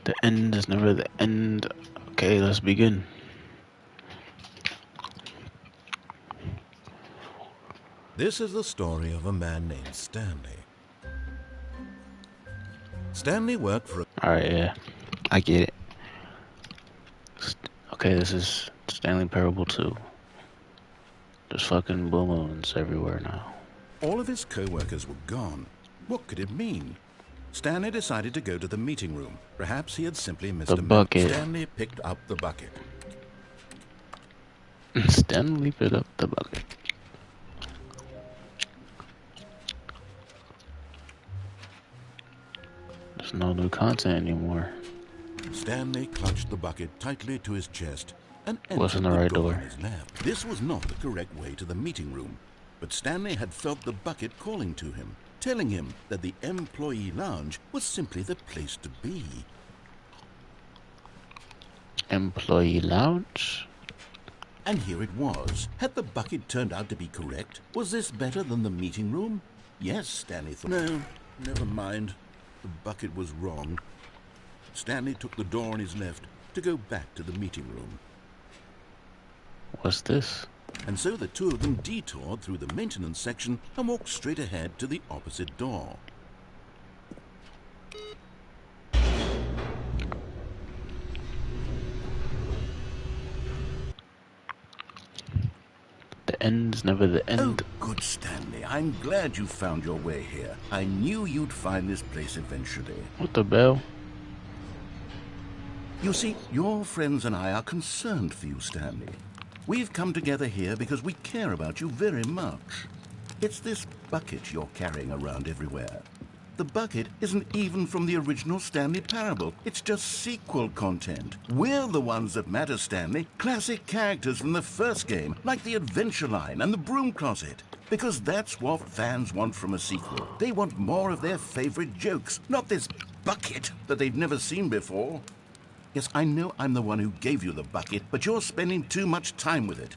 The end is never the end. Okay, let's begin. This is the story of a man named Stanley. Stanley worked for Alright, yeah. I get it. Okay, this is Stanley Parable 2. There's fucking balloons everywhere now. All of his co-workers were gone. What could it mean? Stanley decided to go to the meeting room. Perhaps he had simply missed The a bucket. Stanley picked up the bucket. Stanley picked up the bucket. There's no new content anymore. Stanley clutched the bucket tightly to his chest and What's in entered the right door door? on his left. This was not the correct way to the meeting room, but Stanley had felt the bucket calling to him, telling him that the employee lounge was simply the place to be. Employee lounge? And here it was. Had the bucket turned out to be correct? Was this better than the meeting room? Yes, Stanley thought. No, never mind. The bucket was wrong. Stanley took the door on his left to go back to the meeting room. What's this? And so the two of them detoured through the maintenance section and walked straight ahead to the opposite door. The end's never the end. Oh, good, Stanley. I'm glad you found your way here. I knew you'd find this place eventually. What the bell? You see, your friends and I are concerned for you, Stanley. We've come together here because we care about you very much. It's this bucket you're carrying around everywhere. The bucket isn't even from the original Stanley Parable. It's just sequel content. We're the ones that matter, Stanley. Classic characters from the first game, like the Adventure Line and the Broom Closet. Because that's what fans want from a sequel. They want more of their favorite jokes, not this bucket that they've never seen before. Yes, I know I'm the one who gave you the bucket, but you're spending too much time with it.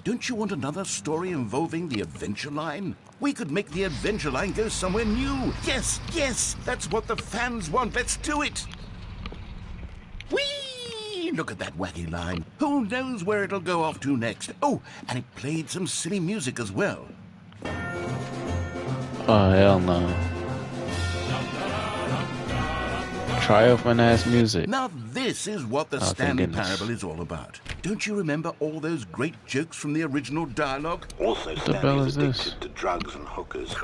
Don't you want another story involving the Adventure Line? We could make the Adventure Line go somewhere new. Yes, yes, that's what the fans want. Let's do it. Whee! Look at that wacky line. Who knows where it'll go off to next? Oh, and it played some silly music as well. Oh, hell no. Triumphant ass music. Now this is what the thank Stanley goodness. Parable is all about. Don't you remember all those great jokes from the original dialogue? Also, the bell is Stanley's this? addicted to drugs and hookers.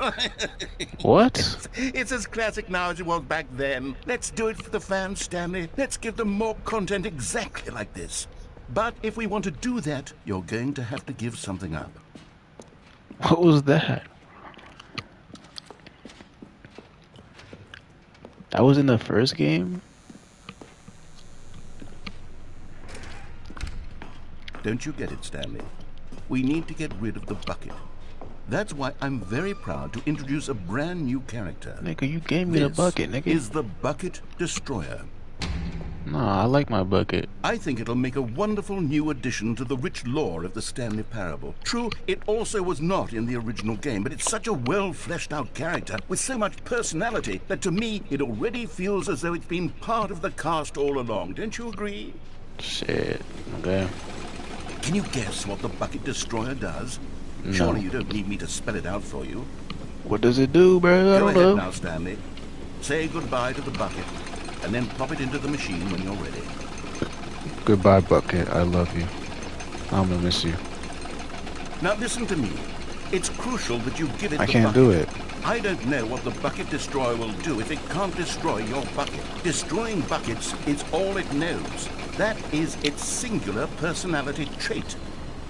What? It's as classic now as it was back then. Let's do it for the fans, Stanley. Let's give them more content exactly like this. But if we want to do that, you're going to have to give something up. What was that? That was in the first game? Don't you get it, Stanley? We need to get rid of the bucket. That's why I'm very proud to introduce a brand new character. Nigga, you gave me the bucket, nigga. This is the Bucket Destroyer. Nah, I like my bucket. I think it'll make a wonderful new addition to the rich lore of the Stanley Parable. True, it also was not in the original game, but it's such a well-fleshed-out character with so much personality that to me it already feels as though it's been part of the cast all along. Don't you agree? Shit. Okay. Can you guess what the Bucket Destroyer does? No. Surely you don't need me to spell it out for you. What does it do, bro? I Go don't ahead know. now, Stanley. Say goodbye to the bucket, and then pop it into the machine when you're ready. Goodbye, bucket. I love you. I'm gonna miss you. Now listen to me. It's crucial that you give it I the can't bucket. do it. I don't know what the Bucket Destroyer will do if it can't destroy your bucket. Destroying buckets is all it knows. That is its singular personality trait.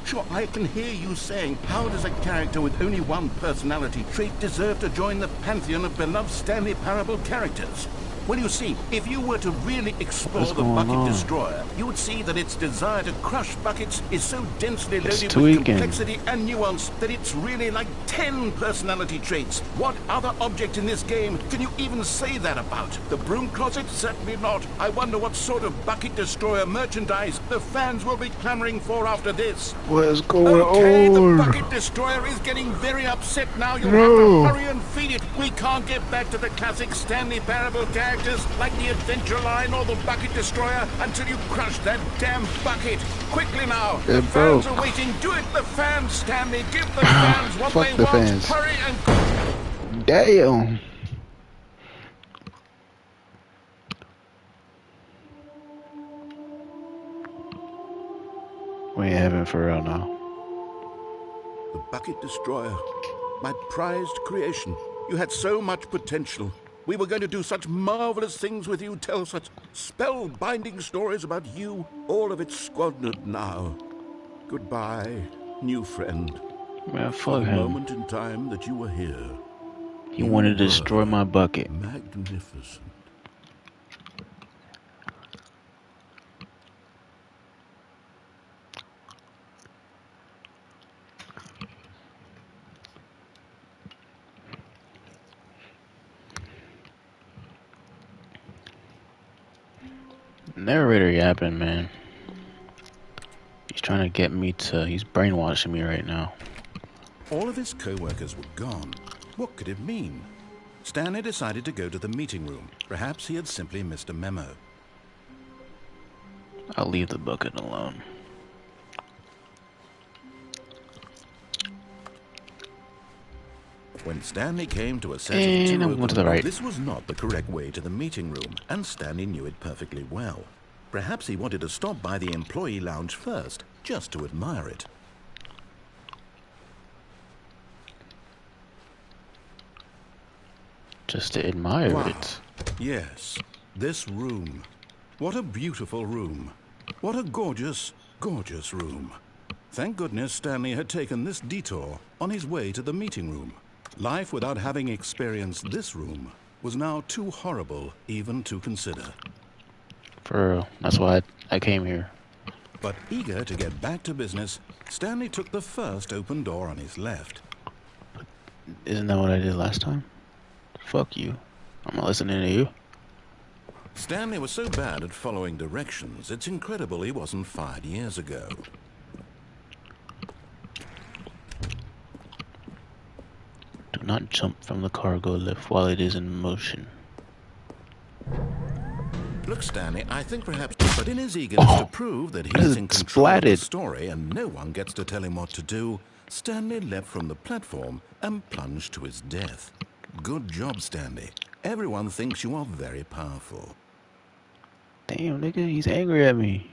Sure, I can hear you saying, how does a character with only one personality trait deserve to join the pantheon of beloved Stanley Parable characters? Well, you see, if you were to really explore What's the going Bucket on? Destroyer, you would see that its desire to crush buckets is so densely It's loaded with tweaking. complexity and nuance that it's really like 10 personality traits. What other object in this game can you even say that about? The Broom Closet? Certainly not. I wonder what sort of Bucket Destroyer merchandise the fans will be clamoring for after this. What is going Okay, on? the Bucket Destroyer is getting very upset now. You'll No. have to hurry and feed it. We can't get back to the classic Stanley Parable gag characters like the Adventure Line or the Bucket Destroyer until you crush that damn bucket. Quickly now. The fans are waiting. Do it, the fans, Stanley. Give the fans what Fuck they the want. fans. Hurry and... Damn. We ain't having for real now. The Bucket Destroyer. My prized creation. You had so much potential. We were going to do such marvelous things with you, tell such spellbinding stories about you. All of it squandered now. Goodbye, new friend. Man, For fuck the him. moment in time that you were here, He wanted to destroy my bucket. magnificent. Narrator yapping, man. He's trying to get me to... He's brainwashing me right now. All of his co-workers were gone. What could it mean? Stanley decided to go to the meeting room. Perhaps he had simply missed a memo. I'll leave the bucket alone. When Stanley came to a set And of two I'm going to the right. This was not the correct way to the meeting room, and Stanley knew it perfectly well. Perhaps he wanted to stop by the employee lounge first, just to admire it. Just to admire Wow. it. Yes, this room. What a beautiful room. What a gorgeous, gorgeous room. Thank goodness Stanley had taken this detour on his way to the meeting room. Life without having experienced this room was now too horrible even to consider. For real. That's why I came here. But eager to get back to business, Stanley took the first open door on his left. Isn't that what I did last time? Fuck you. I'm not listening to you. Stanley was so bad at following directions, it's incredible he wasn't fired years ago. Do not jump from the cargo lift while it is in motion. Look, Stanley, I think perhaps, but in his eagerness to prove that he's in control of the story and no one gets to tell him what to do, Stanley leapt from the platform and plunged to his death. Good job, Stanley. Everyone thinks you are very powerful. Damn, nigga, he's angry at me.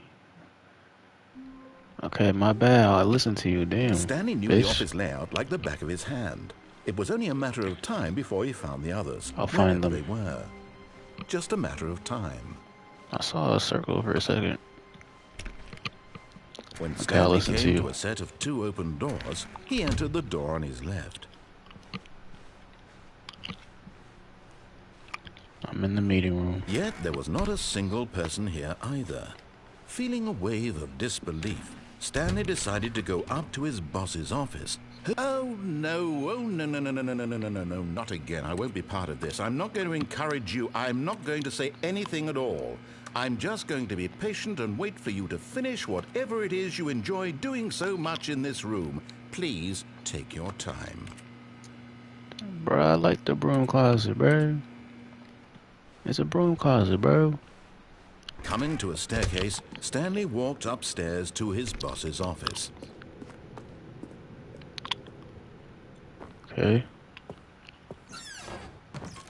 Okay, my bad. I listened to you. Damn. Stanley knew bitch. the office layout like the back of his hand. It was only a matter of time before he found the others. I'll find them. They were. Just a matter of time. I saw a circle for a second. When Okay, Stanley came to a set of two open doors, he entered the door on his left. I'm in the meeting room. Yet there was not a single person here either. Feeling a wave of disbelief, Stanley decided to go up to his boss's office. Oh no, no, not again. I won't be part of this. I'm not going to encourage you. I'm not going to say anything at all. I'm just going to be patient and wait for you to finish whatever it is you enjoy doing so much in this room. Please take your time. Bro, I like the broom closet, bro. It's a broom closet, bro. Coming to a staircase, Stanley walked upstairs to his boss's office. Okay.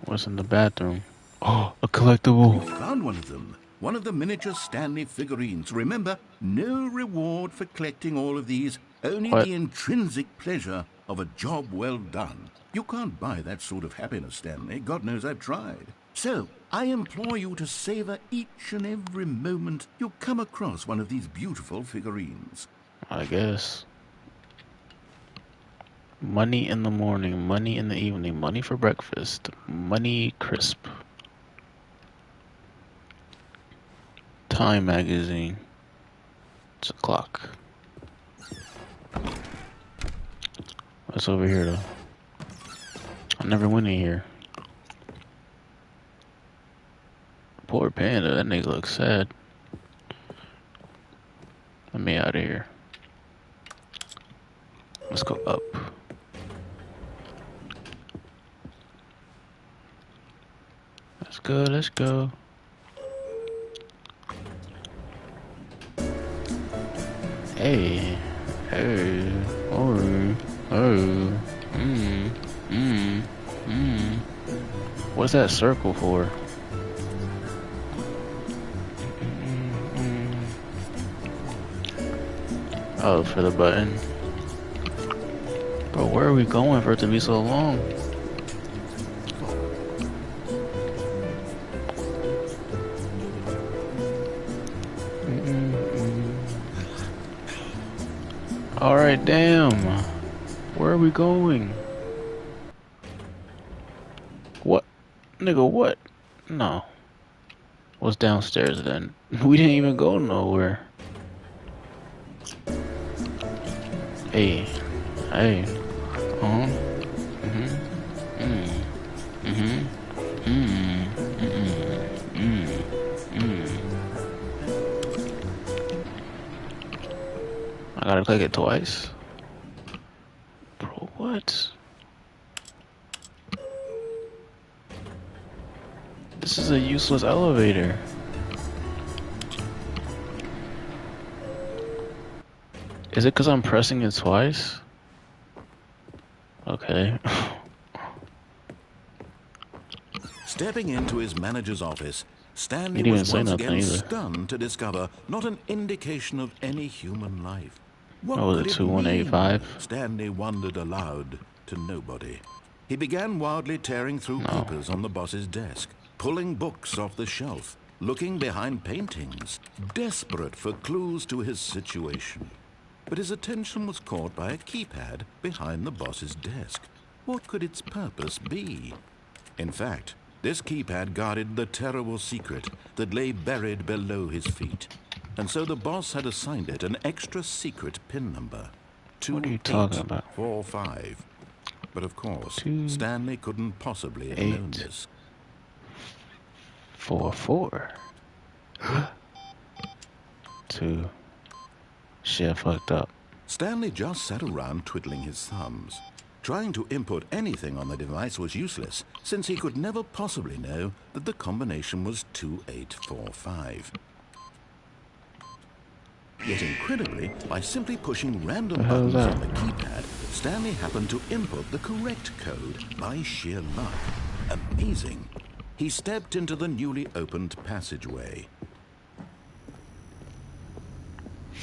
What's in the bathroom? Oh, a collectible. You found one of them. One of the miniature Stanley figurines. Remember, no reward for collecting all of these. Only the intrinsic pleasure of a job well done. You can't buy that sort of happiness, Stanley. God knows I've tried. So, I implore you to savor each and every moment you come across one of these beautiful figurines. I guess. Money in the morning, money in the evening, money for breakfast, money crisp. Time magazine. It's a clock. What's over here though? I never went in here. Poor panda, that nigga looks sad. Let me out of here. Let's go up. Let's go, let's go. Hey, hey, oh, oh, mm. What's that circle for? Oh, for the button. Bro, where are we going for it to be so long? Alright, damn. Where are we going? What? Nigga, what? No. What's downstairs then? We didn't even go nowhere. Hey. Hey. I gotta click it twice. Bro, what? This is a useless elevator. Is it because I'm pressing it twice? Okay. Stepping into his manager's office, Stanley He didn't was say once nothing again either. stunned to discover not an indication of any human life. What What was could it, it 2185? mean? Stanley wondered aloud to nobody. He began wildly tearing through No. papers on the boss's desk, pulling books off the shelf, looking behind paintings, desperate for clues to his situation. But his attention was caught by a keypad behind the boss's desk. What could its purpose be? In fact, this keypad guarded the terrible secret that lay buried below his feet. And so the boss had assigned it an extra secret PIN number. What are you talking about? 2845. But of course, 2, Stanley couldn't possibly have 8, known this. 4, 4. 2. Shit, fucked up. Stanley just sat around twiddling his thumbs. Trying to input anything on the device was useless, since he could never possibly know that the combination was 2845. Yet incredibly, by simply pushing random buttons on the keypad, Stanley happened to input the correct code by sheer luck. Amazing. He stepped into the newly opened passageway.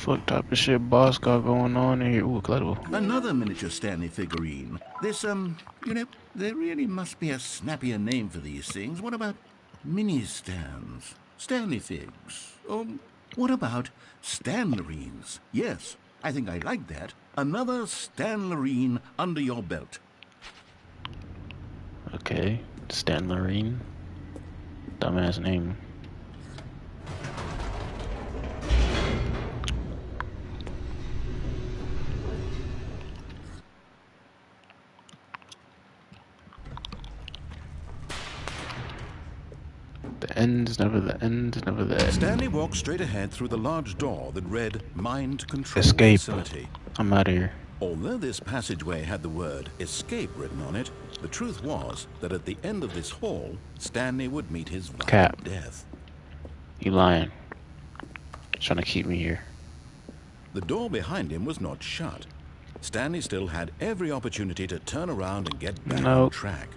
What type of shit boss got going on in here? Ooh, collectible. Another miniature Stanley figurine. This, there really must be a snappier name for these things. What about mini-stands? Stanley figs? Or what about Stanlerines? Yes, I think I like that. Another Stanlerine under your belt. Okay, Stanley. Dumbass name. The end is never the end, never the end. Stanley walked straight ahead through the large door that read Mind Control Escape. Facility. I'm out of here. Although this passageway had the word escape written on it, the truth was that at the end of this hall, Stanley would meet his violent Cap. death. You lying. Trying to keep me here. The door behind him was not shut. Stanley still had every opportunity to turn around and get back on track.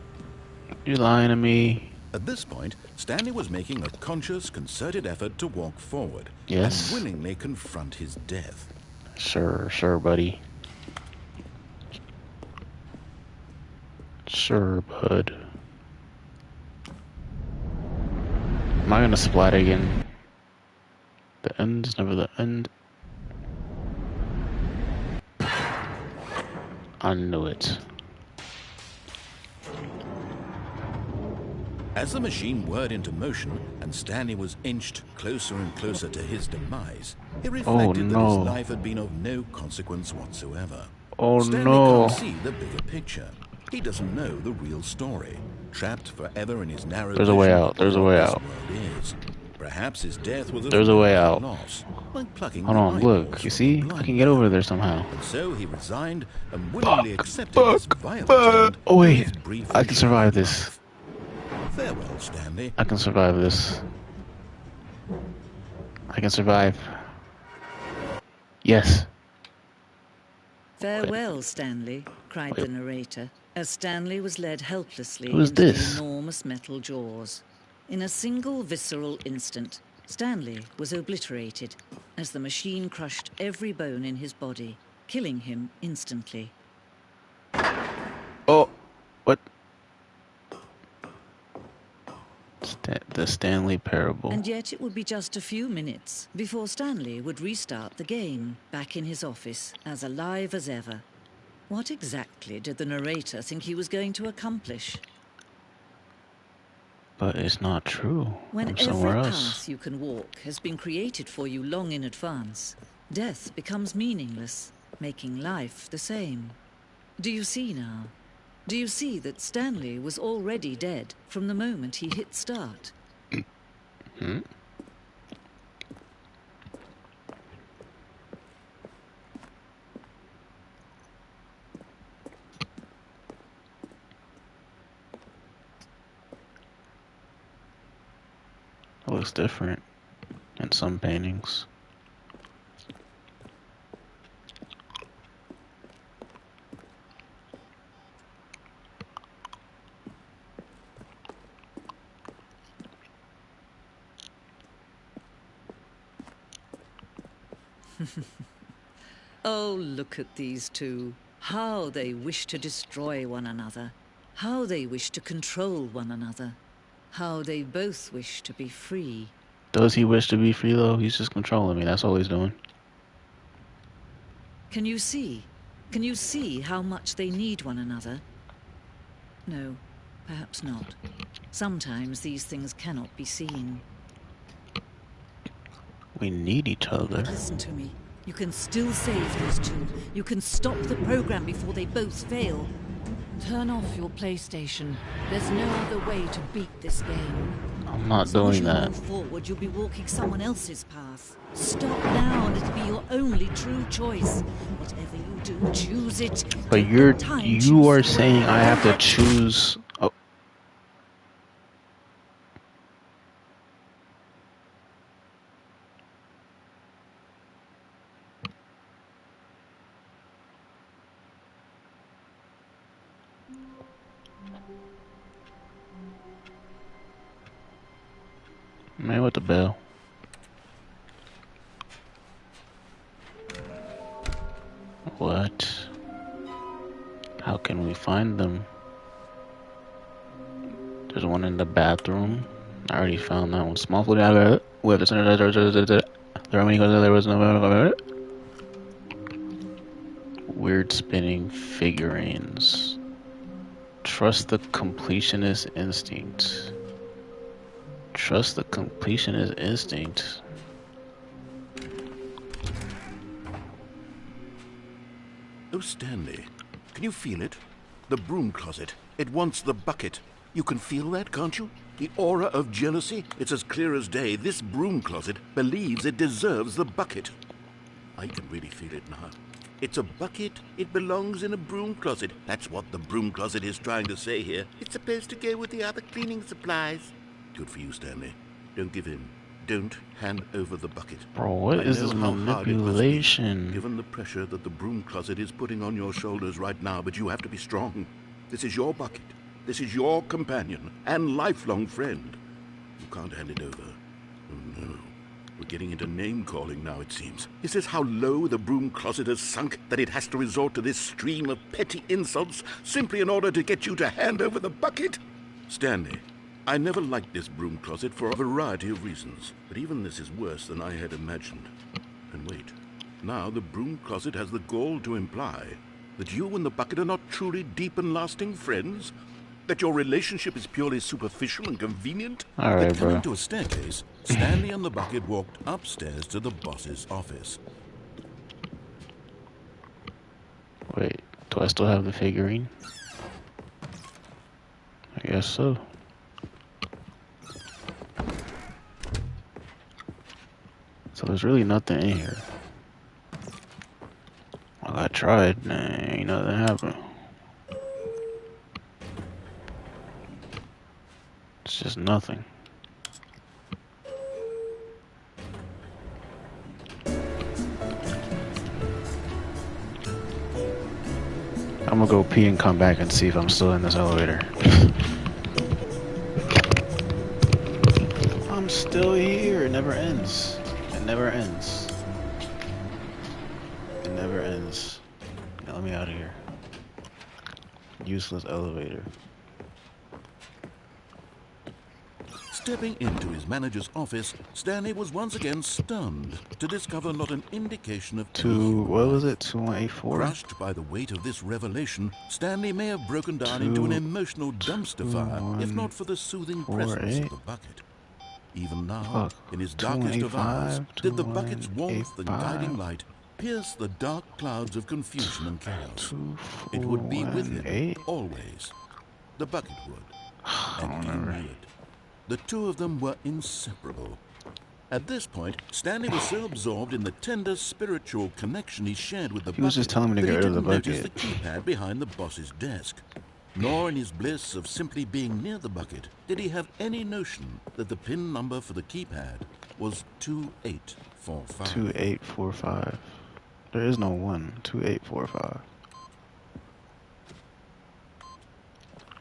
You lying to me. At this point, Stanley was making a conscious, concerted effort to walk forward Yes. and willingly confront his death. Sure, buddy. Sure, bud. Am I gonna splat again? The end is never the end. I knew it. As the machine whirred into motion and Stanley was inched closer and closer to his demise, he reflected that his life had been of no consequence whatsoever. Oh Stanley no. can't see the bigger picture. He doesn't know the real story. Trapped forever in his narrow There's a way vision out. There's a of way what this out. world is. Perhaps his death was There's a way out. loss, like plucking Hold the on, eyeballs look. You from see? a I blind can get man. over there somehow. And so he resigned and willingly accepted this violent end Oh to wait, his brief I can survive this. Farewell, Stanley. I can survive this. I can survive. Yes. Farewell, Stanley, cried Wait. the narrator, as Stanley was led helplessly Who's into the this? enormous metal jaws. In a single visceral instant, Stanley was obliterated as the machine crushed every bone in his body, killing him instantly. Oh, what? The Stanley Parable. And yet it would be just a few minutes before Stanley would restart the game, back in his office, as alive as ever. What exactly did the narrator think he was going to accomplish? But it's not true. When I'm every somewhere else. path you can walk has been created for you long in advance, death becomes meaningless, making life the same. Do you see now? Do you see that Stanley was already dead from the moment he hit start? Hmm? It looks different in some paintings. Oh, look at these two. How they wish to destroy one another. How they wish to control one another. How they both wish to be free. Does he wish to be free though? He's just controlling me. That's all he's doing. Can you see? Can you see how much they need one another? No, perhaps not. Sometimes these things cannot be seen. We need each other. But listen to me. You can still save these two. You can stop the program before they both fail. Turn off your PlayStation. There's no other way to beat this game. I'm not As long as doing you that. move forward, you'll be walking someone else's path. Stop now, and it'll be your only true choice. Whatever you do, choose it. But you are saying I have to choose. Oh. Man with the bell. What? How can we find them? There's one in the bathroom. I already found that one. Small food. We have the there are many there was no weird spinning figurines. Trust the completionist instinct. Trust the completionist instinct. Oh, Stanley, can you feel it? The broom closet. It wants the bucket. You can feel that, can't you? The aura of jealousy. It's as clear as day. This broom closet believes it deserves the bucket. I can really feel it now. It's a bucket. It belongs in a broom closet. That's what the broom closet is trying to say here. It's supposed to go with the other cleaning supplies. Good for you, Stanley. Don't give in. Don't hand over the bucket. Bro, what is this I know how hard it must be, manipulation? given the pressure that the broom closet is putting on your shoulders right now, but you have to be strong. This is your bucket. This is your companion and lifelong friend. You can't hand it over. Oh, no. We're getting into name-calling now, it seems. Is this how low the broom closet has sunk, that it has to resort to this stream of petty insults simply in order to get you to hand over the bucket? Stanley, I never liked this broom closet for a variety of reasons, but even this is worse than I had imagined. And wait, now the broom closet has the gall to imply that you and the bucket are not truly deep and lasting friends? That your relationship is purely superficial and convenient? Alright, Coming bro. to a staircase, Stanley and the bucket walked upstairs to the boss's office. Wait, do I still have the figurine? I guess so. So there's really nothing in here. Well, I tried, nah, ain't nothing happened. just nothing. I'm gonna go pee and come back and see if I'm still in this elevator. I'm still here. It never ends. It never ends. It never ends. Now let me out of here. Useless elevator. Stepping into his manager's office, Stanley was once again stunned to discover not an indication of What was it? 2184? Crushed by the weight of this revelation, Stanley may have broken down into an emotional dumpster fire, if not for the soothing presence of the bucket. Even now, in his darkest of hours, did the bucket's warmth and guiding light pierce the dark clouds of confusion and chaos. It would be with him, always. The bucket would. And he knew it. The two of them were inseparable. At this point, Stanley was so absorbed in the tender spiritual connection he shared with the bucket, he was just telling me to get rid of the bucket. He didn't notice the keypad behind the boss's desk. Nor in his bliss of simply being near the bucket did he have any notion that the PIN number for the keypad was 2845. 2845. There is no 1. 2845.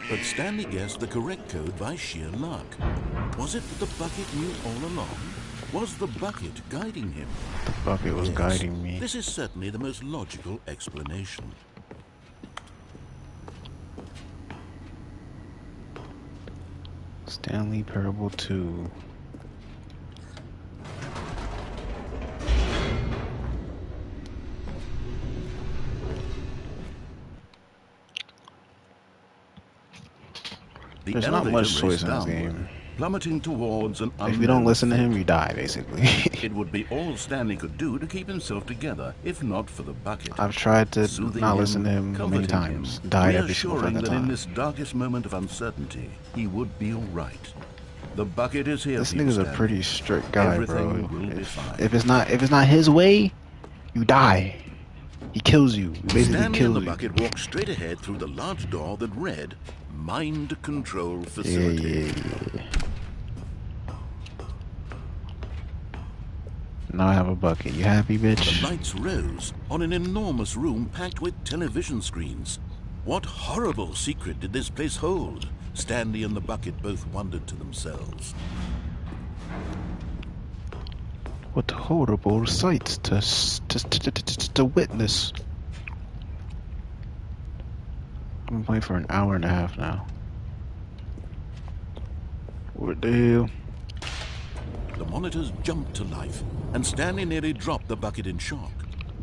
But Stanley guessed the correct code by sheer luck. Was it that the bucket knew all along? Was the bucket guiding him? The bucket was guiding me. This is certainly the most logical explanation. Stanley Parable 2. There's not much choice in this game. Plummeting towards an if you don't listen to him, you die, basically. It would be all Stanley could do to keep himself together, if not for the bucket. I've tried to not listen to him many times. Died every single fucking time. In this darkest moment of uncertainty, he would be all right. The bucket is here. This nigga's a pretty strict guy, bro. If it's not his way, you die. He kills you. He basically Stanley kills and the you. bucket walked straight ahead through the large door that read Mind Control Facility. Yeah. Now I have a bucket. You happy, bitch? The lights rose on an enormous room packed with television screens. What horrible secret did this place hold? Stanley and the bucket both wondered to themselves. What horrible sights to witness. I've been playing for an hour and a half now. What the hell? The monitors jumped to life, and Stanley nearly dropped the bucket in shock.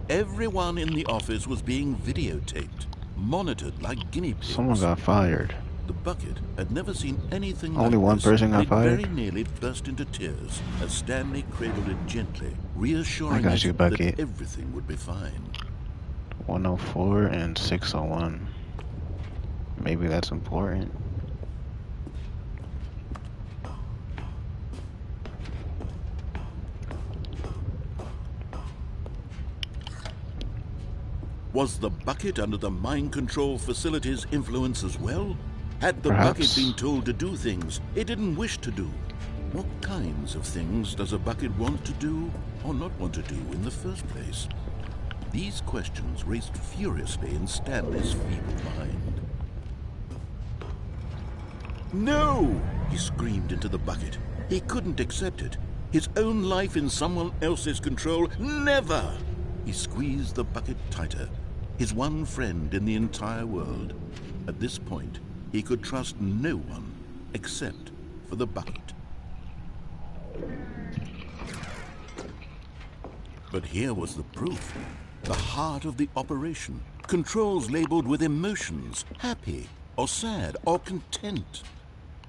Everyone in the office was being videotaped, monitored like guinea pigs. Someone got fired. The bucket had never seen anything Only like one this, person got fired? It very nearly burst into tears as Stanley cradled it gently, reassuring I got you, it bucket. that everything would be fine. 104 and 601. Maybe that's important. Was the bucket under the mind control facility's influence as well? Had the Perhaps. bucket been told to do things it didn't wish to do? What kinds of things does a bucket want to do or not want to do in the first place? These questions raced furiously in Stanley's feeble mind. No! He screamed into the bucket. He couldn't accept it. His own life in someone else's control. Never! He squeezed the bucket tighter. His one friend in the entire world. At this point, he could trust no one except for the bucket. But here was the proof. The heart of the operation. Controls labeled with emotions, happy or sad or content.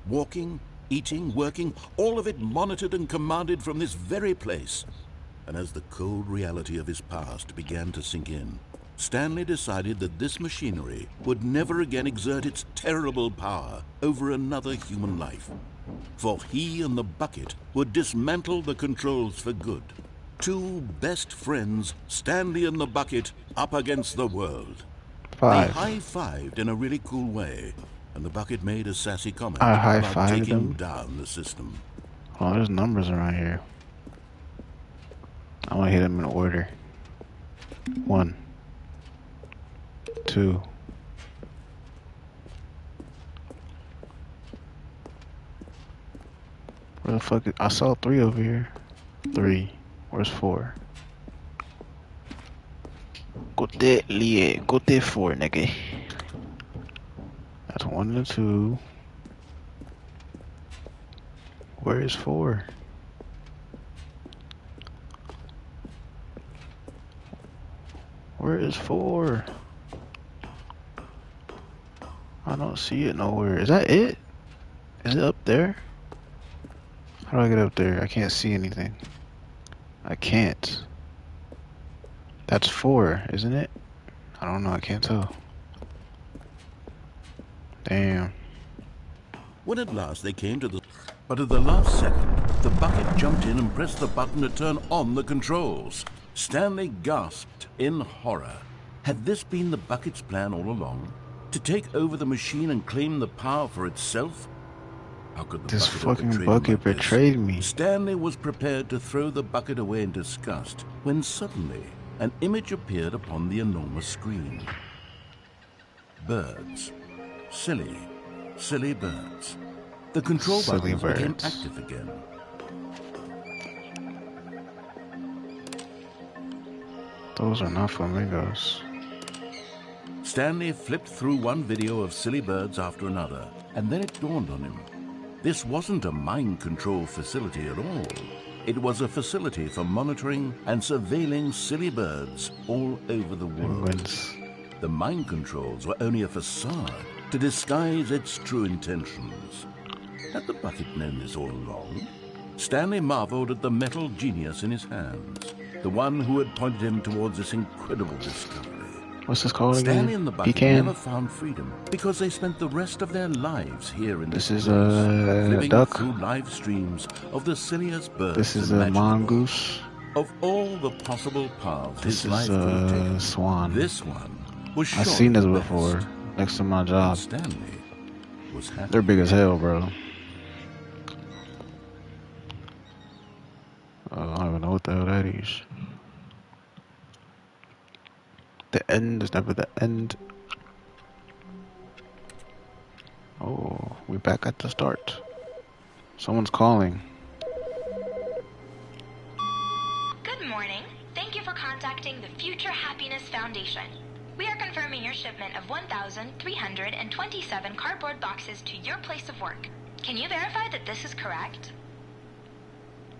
Walking, eating, working, all of it monitored and commanded from this very place. And as the cold reality of his past began to sink in, Stanley decided that this machinery would never again exert its terrible power over another human life. For he and the bucket would dismantle the controls for good. Two best friends, Stanley and the bucket, up against the world. 5. They high-fived in a really cool way, and the bucket made a sassy comment I about high-fived taking him. down the system. Oh, there's numbers around here. I'm gonna hit them in order. 1, 2. Where the fuck is... I saw 3 over here. 3. Where's 4? Go there, Lee. Go there 4, nigga. That's 1 and 2. Where is 4? Where is 4? I don't see it nowhere. Is that it? Is it up there? How do I get up there? I can't see anything. I can't. That's 4, isn't it? I don't know. I can't tell. Damn. When at last they came to the... But at the last second, the bucket jumped in and pressed the button to turn on the controls. Stanley gasped in horror. Had this been the bucket's plan all along? To take over the machine and claim the power for itself? How could the This bucket fucking have bucket betrayed him like betrayed me. this? Stanley was prepared to throw the bucket away in disgust when suddenly an image appeared upon the enormous screen. Birds. Silly, silly birds. The control Silly buttons became birds. active again. Those are not flamingos. Stanley flipped through one video of silly birds after another, and then it dawned on him. This wasn't a mind control facility at all. It was a facility for monitoring and surveilling silly birds all over the world. Penguins. The mind controls were only a facade to disguise its true intentions. Had the bucket known this all along? Stanley marveled at the metal genius in his hands, the one who had pointed him towards this incredible discovery. What's this called again? Stanley and the bucket Pecan. never found freedom because they spent the rest of their lives here in This this is place, a flipping duck. through live streams of the silliest birds This is a imaginable. mongoose. Of all the possible paths This his life is could have a taken, swan. this one was I've surely seen this the before. best. Next to my And job. Stanley was happy. They're big as hell, bro. I don't even know what the hell that is. The end is never the end. Oh, we're back at the start. Someone's calling. Good morning. Thank you for contacting the Future Happiness Foundation. We are confirming your shipment of 1,327 cardboard boxes to your place of work. Can you verify that this is correct?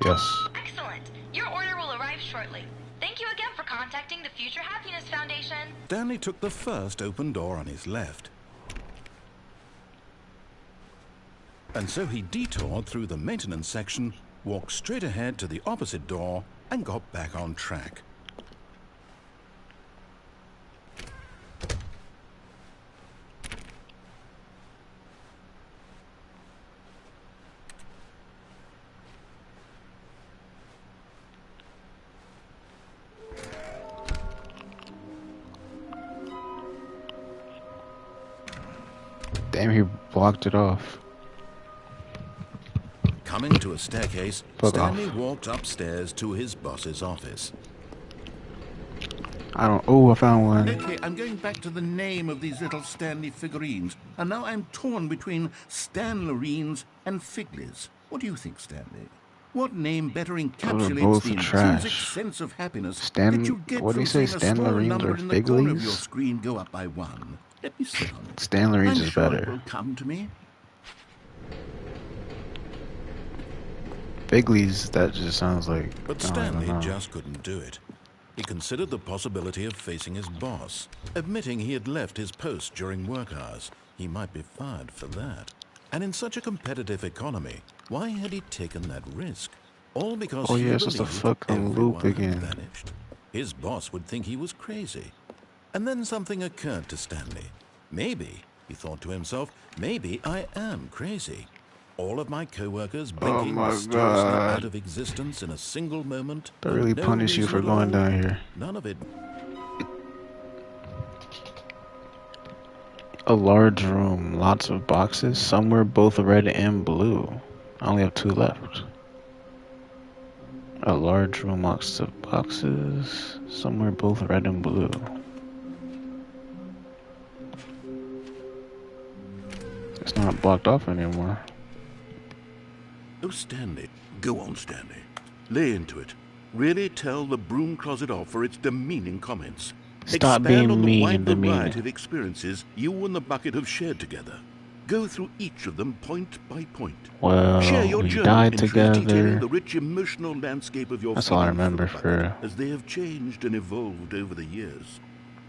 Yes. Excellent. Your order will arrive shortly. Thank you again for contacting the Future Happiness Foundation. Stanley took the first open door on his left. And so he detoured through the maintenance section, walked straight ahead to the opposite door, and got back on track. Damn, he blocked it off. Coming to a staircase, Fuck Stanley off. walked upstairs to his boss's office. I don't. Oh, I found one. Okay, I'm going back to the name of these little Stanley figurines, and now I'm torn between Stanlerines and Figlies. What do you think, Stanley? What name better encapsulates both the trash. intrinsic sense of happiness Stan- that you get what do from you say, seeing a small Stanlerines number or in the corner of Figlies? your screen go up by 1? Let me sit on it. Stanley's I'm is sure it better. will come to me. Figlies, that just sounds like. But I don't Stanley know. just couldn't do it. He considered the possibility of facing his boss, admitting he had left his post during work hours. He might be fired for that. And in such a competitive economy, why had he taken that risk? All because Oh, he yeah, it's just a believed fucking loop everyone had again. vanished. His boss would think he was crazy. And then something occurred to Stanley. Maybe, he thought to himself, maybe I am crazy. All of my co-workers blinking my mysteriously God. out of existence in a single moment. They and really no punish you reason for at going all. down here. None of it. A large room, lots of boxes, some were both red and blue. I only have 2 left. A large room, lots of boxes, some were both red and blue. It's not blocked off anymore. Oh, Stanley. Go on, Stanley. Lay into it. Really tell the broom closet off for its demeaning comments. Stop Expand being on the mean wide and demeaning. variety of experiences you and the bucket have shared together. Go through each of them point by point. Well, Share your we journal died entries detailing together. the rich emotional landscape of your That's all I feelings for remember the bucket, for... as they have changed and evolved over the years.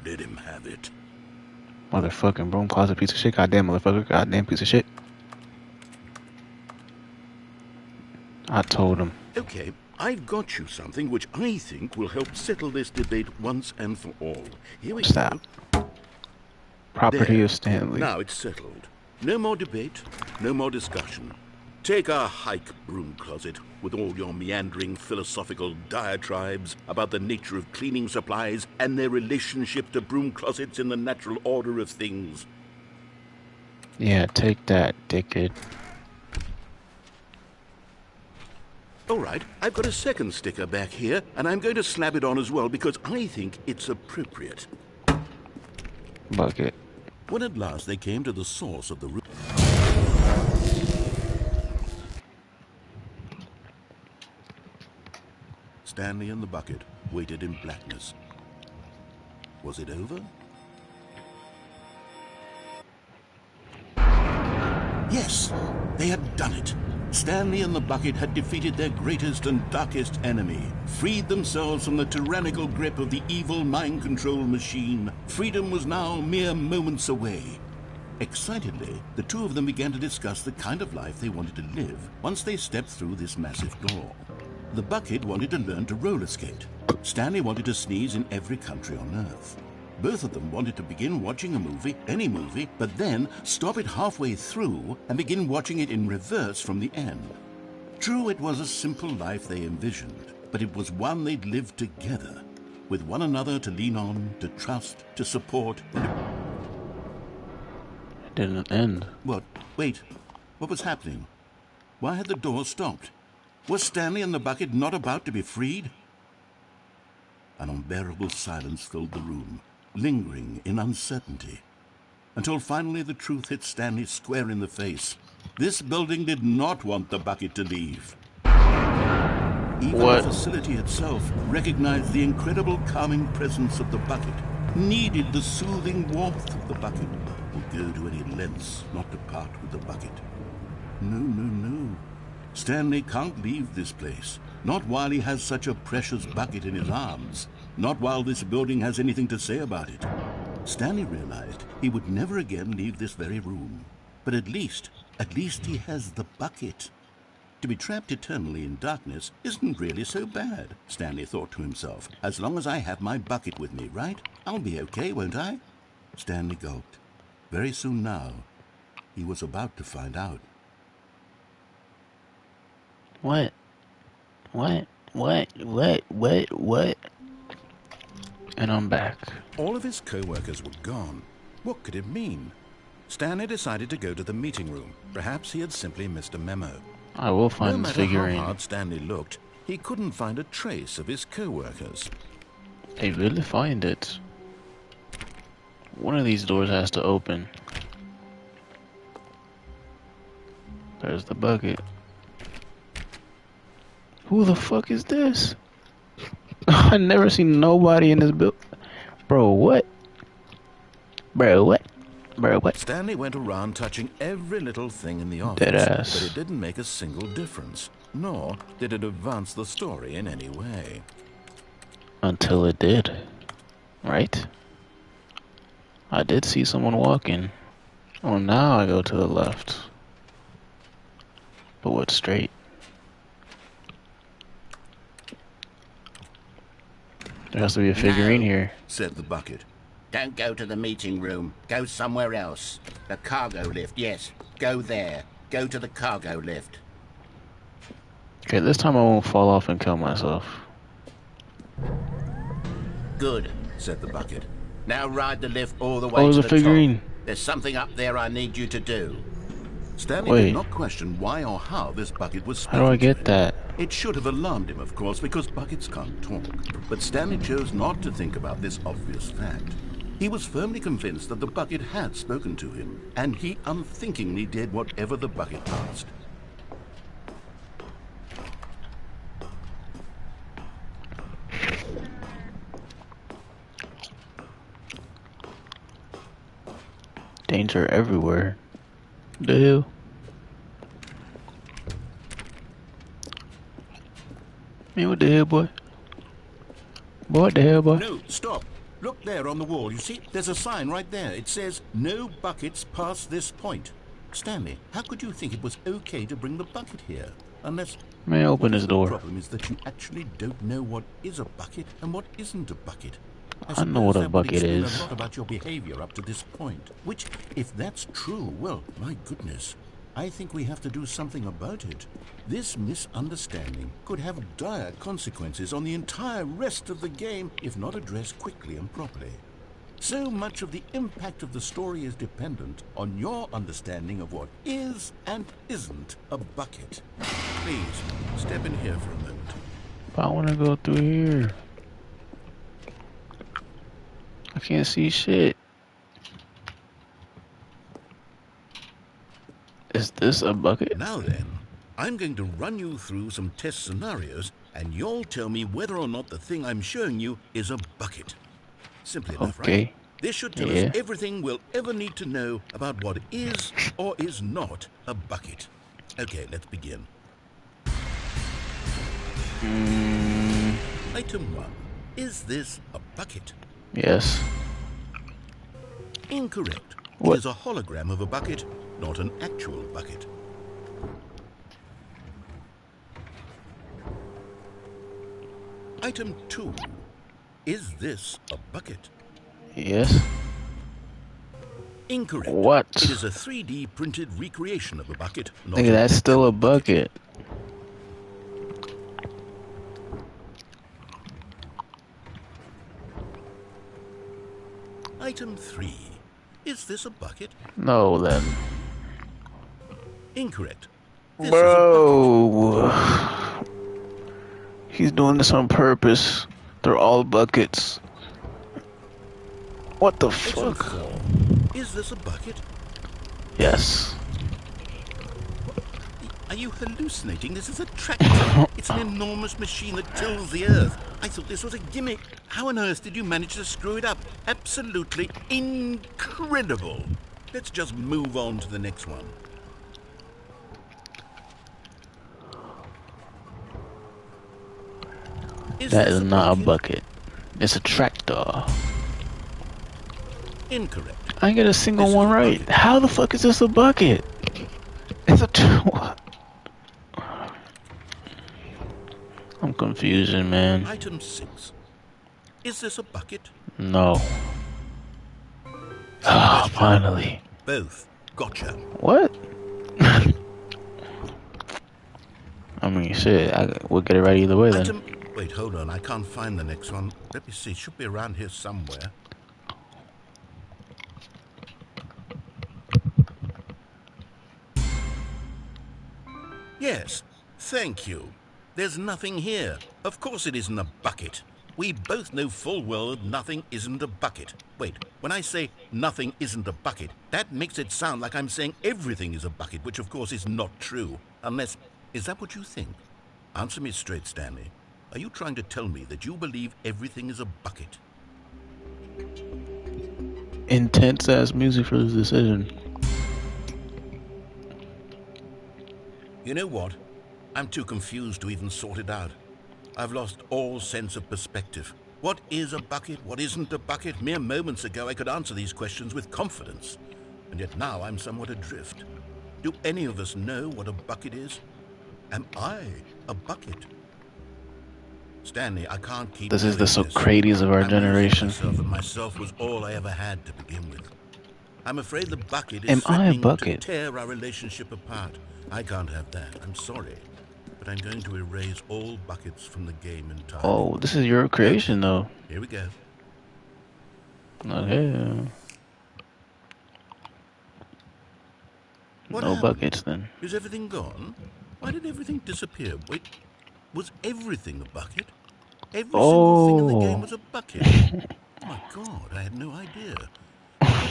Let him have it. Motherfucking broom closet piece of shit. Goddamn motherfucker. Goddamn piece of shit. I told him. Okay, I've got you something which I think will help settle this debate once and for all. Here we Stop. go. Property There. of Stanley. Now it's settled. No more debate, no more discussion. Take a hike, broom closet, with all your meandering philosophical diatribes about the nature of cleaning supplies and their relationship to broom closets in the natural order of things. Yeah, take that, dickhead. All right, I've got a second sticker back here, and I'm going to slap it on as well because I think it's appropriate. Bucket. When at last they came to the source of the room, Stanley and the bucket waited in blackness. Was it over? Yes, they had done it. Stanley and the bucket had defeated their greatest and darkest enemy, freed themselves from the tyrannical grip of the evil mind control machine. Freedom was now mere moments away. Excitedly, the two of them began to discuss the kind of life they wanted to live once they stepped through this massive door. The bucket wanted to learn to roller skate. Stanley wanted to sneeze in every country on Earth. Both of them wanted to begin watching a movie, any movie, but then stop it halfway through and begin watching it in reverse from the end. True, it was a simple life they envisioned, but it was one they'd lived together, with one another to lean on, to trust, to support, and to... It didn't end. What? Wait. What was happening? Why had the door stopped? Was Stanley and the bucket not about to be freed? An unbearable silence filled the room, lingering in uncertainty, until finally the truth hit Stanley square in the face. This building did not want the bucket to leave. Even What? the facility itself recognized the incredible calming presence of the bucket, needed the soothing warmth of the bucket, would go to any lengths not to part with the bucket. No, no, no. Stanley can't leave this place, not while he has such a precious bucket in his arms, not while this building has anything to say about it. Stanley realized he would never again leave this very room. But at least he has the bucket. To be trapped eternally in darkness isn't really so bad, Stanley thought to himself. As long as I have my bucket with me, right? I'll be okay, won't I? Stanley gulped. Very soon now, he was about to find out. What? And I'm back. All of his co-workers were gone. What could it mean? Stanley decided to go to the meeting room. Perhaps he had simply missed a memo. I will No find the matter how figurine. hard Stanley looked, he couldn't find a trace of his co-workers. They really find it. One of these doors has to open. There's the bucket. Who the fuck is this? I never seen nobody in this building. Bro, what? Bro, what? Bro, what? Stanley went around touching every little thing in the office, Deadass. but it didn't make a single difference, nor did it advance the story in any way. Until it did. Right? I did see someone walking. Oh, now I go to the left. But what, straight? There has to be a figurine here. Said the bucket. Don't go to the meeting room. Go somewhere else. The cargo lift, yes. Go there. Go to the cargo lift. Okay, this time I won't fall off and kill myself. Good, Said the bucket. Now ride the lift all the way Oh, there's to a the figurine. top. There's something up there I need you to do. Stanley Wait. did not question why or how this bucket was How do I speaking to get him. that? It should have alarmed him, of course, because buckets can't talk. But Stanley chose not to think about this obvious fact. He was firmly convinced that the bucket had spoken to him, and he unthinkingly did whatever the bucket asked. Danger everywhere. The hell? Man, what the hell, boy? Boy, what the hell, boy? No, stop. Look there on the wall. You see, there's a sign right there. It says, "No buckets past this point." Stanley, how could you think it was okay to bring the bucket here? Unless... Man, open this The door. problem is that you actually don't know what is a bucket and what isn't a bucket. I know what suppose a that would bucket explain is. a lot about your behavior up to this point. Which, if that's true, well, my goodness, I think we have to do something about it. This misunderstanding could have dire consequences on the entire rest of the game if not addressed quickly and properly. So much of the impact of the story is dependent on your understanding of what is and isn't a bucket. Please, step in here for a moment. But I wanna go through here. I can't see shit. Is this a bucket? Now then, I'm going to run you through some test scenarios, and you'll tell me whether or not the thing I'm showing you is a bucket. Simple enough, right? Okay. This should tell Yeah. us everything we'll ever need to know about what is or is not a bucket. Okay, let's begin. Item 1. Is this a bucket? Yes. Incorrect. What? It is a hologram of a bucket, not an actual bucket. Item 2. Is this a bucket? Yes. Incorrect. What? It is a 3D printed recreation of a bucket, not Nigga, an that's still a actual bucket. Item 3. Is this a bucket? No, then. Incorrect. This is a bucket. Bro. He's doing this on purpose. They're all buckets. What the Item fuck? 4. Is this a bucket? Yes. Are you hallucinating? This is a tractor. It's an enormous machine that tills the earth. I thought this was a gimmick. How on earth did you manage to screw it up? Absolutely incredible. Let's just move on to the next one. That this is not a bucket. It's a tractor. Incorrect. I ain't get a single This is one a right. bucket. How the fuck is this a bucket? It's a what? I'm confusing, man. Item 6. Is this a bucket? No. Ah, finally. Both. Gotcha. What? I mean, shit. We'll get it right either way then. Item... Wait, hold on. I can't find the next one. Let me see. It should be around here somewhere. Yes. Thank you. There's nothing here. Of course it isn't a bucket. We both know full well that nothing isn't a bucket. Wait, when I say nothing isn't a bucket, that makes it sound like I'm saying everything is a bucket, which of course is not true. Unless... Is that what you think? Answer me straight, Stanley. Are you trying to tell me that you believe everything is a bucket? Intense ass music for this decision. You know what? I'm too confused to even sort it out. I've lost all sense of perspective. What is a bucket? What isn't a bucket? Mere moments ago I could answer these questions with confidence. And yet now I'm somewhat adrift. Do any of us know what a bucket is? Am I a bucket? Stanley, I can't keep This is the doing this. Socrates of our I'm losing generation. myself, and myself was all I ever had to begin with. I'm afraid the bucket is Am I a threatening bucket? to tear our relationship apart. I can't have that. I'm sorry. But I'm going to erase all buckets from the game entirely. Oh, this is your creation though. Here we go. Okay. What No happened? buckets then. Is everything gone? Why did everything disappear? Wait, was everything a bucket? Every single thing in the game Oh. was a bucket. My God, I had no idea. But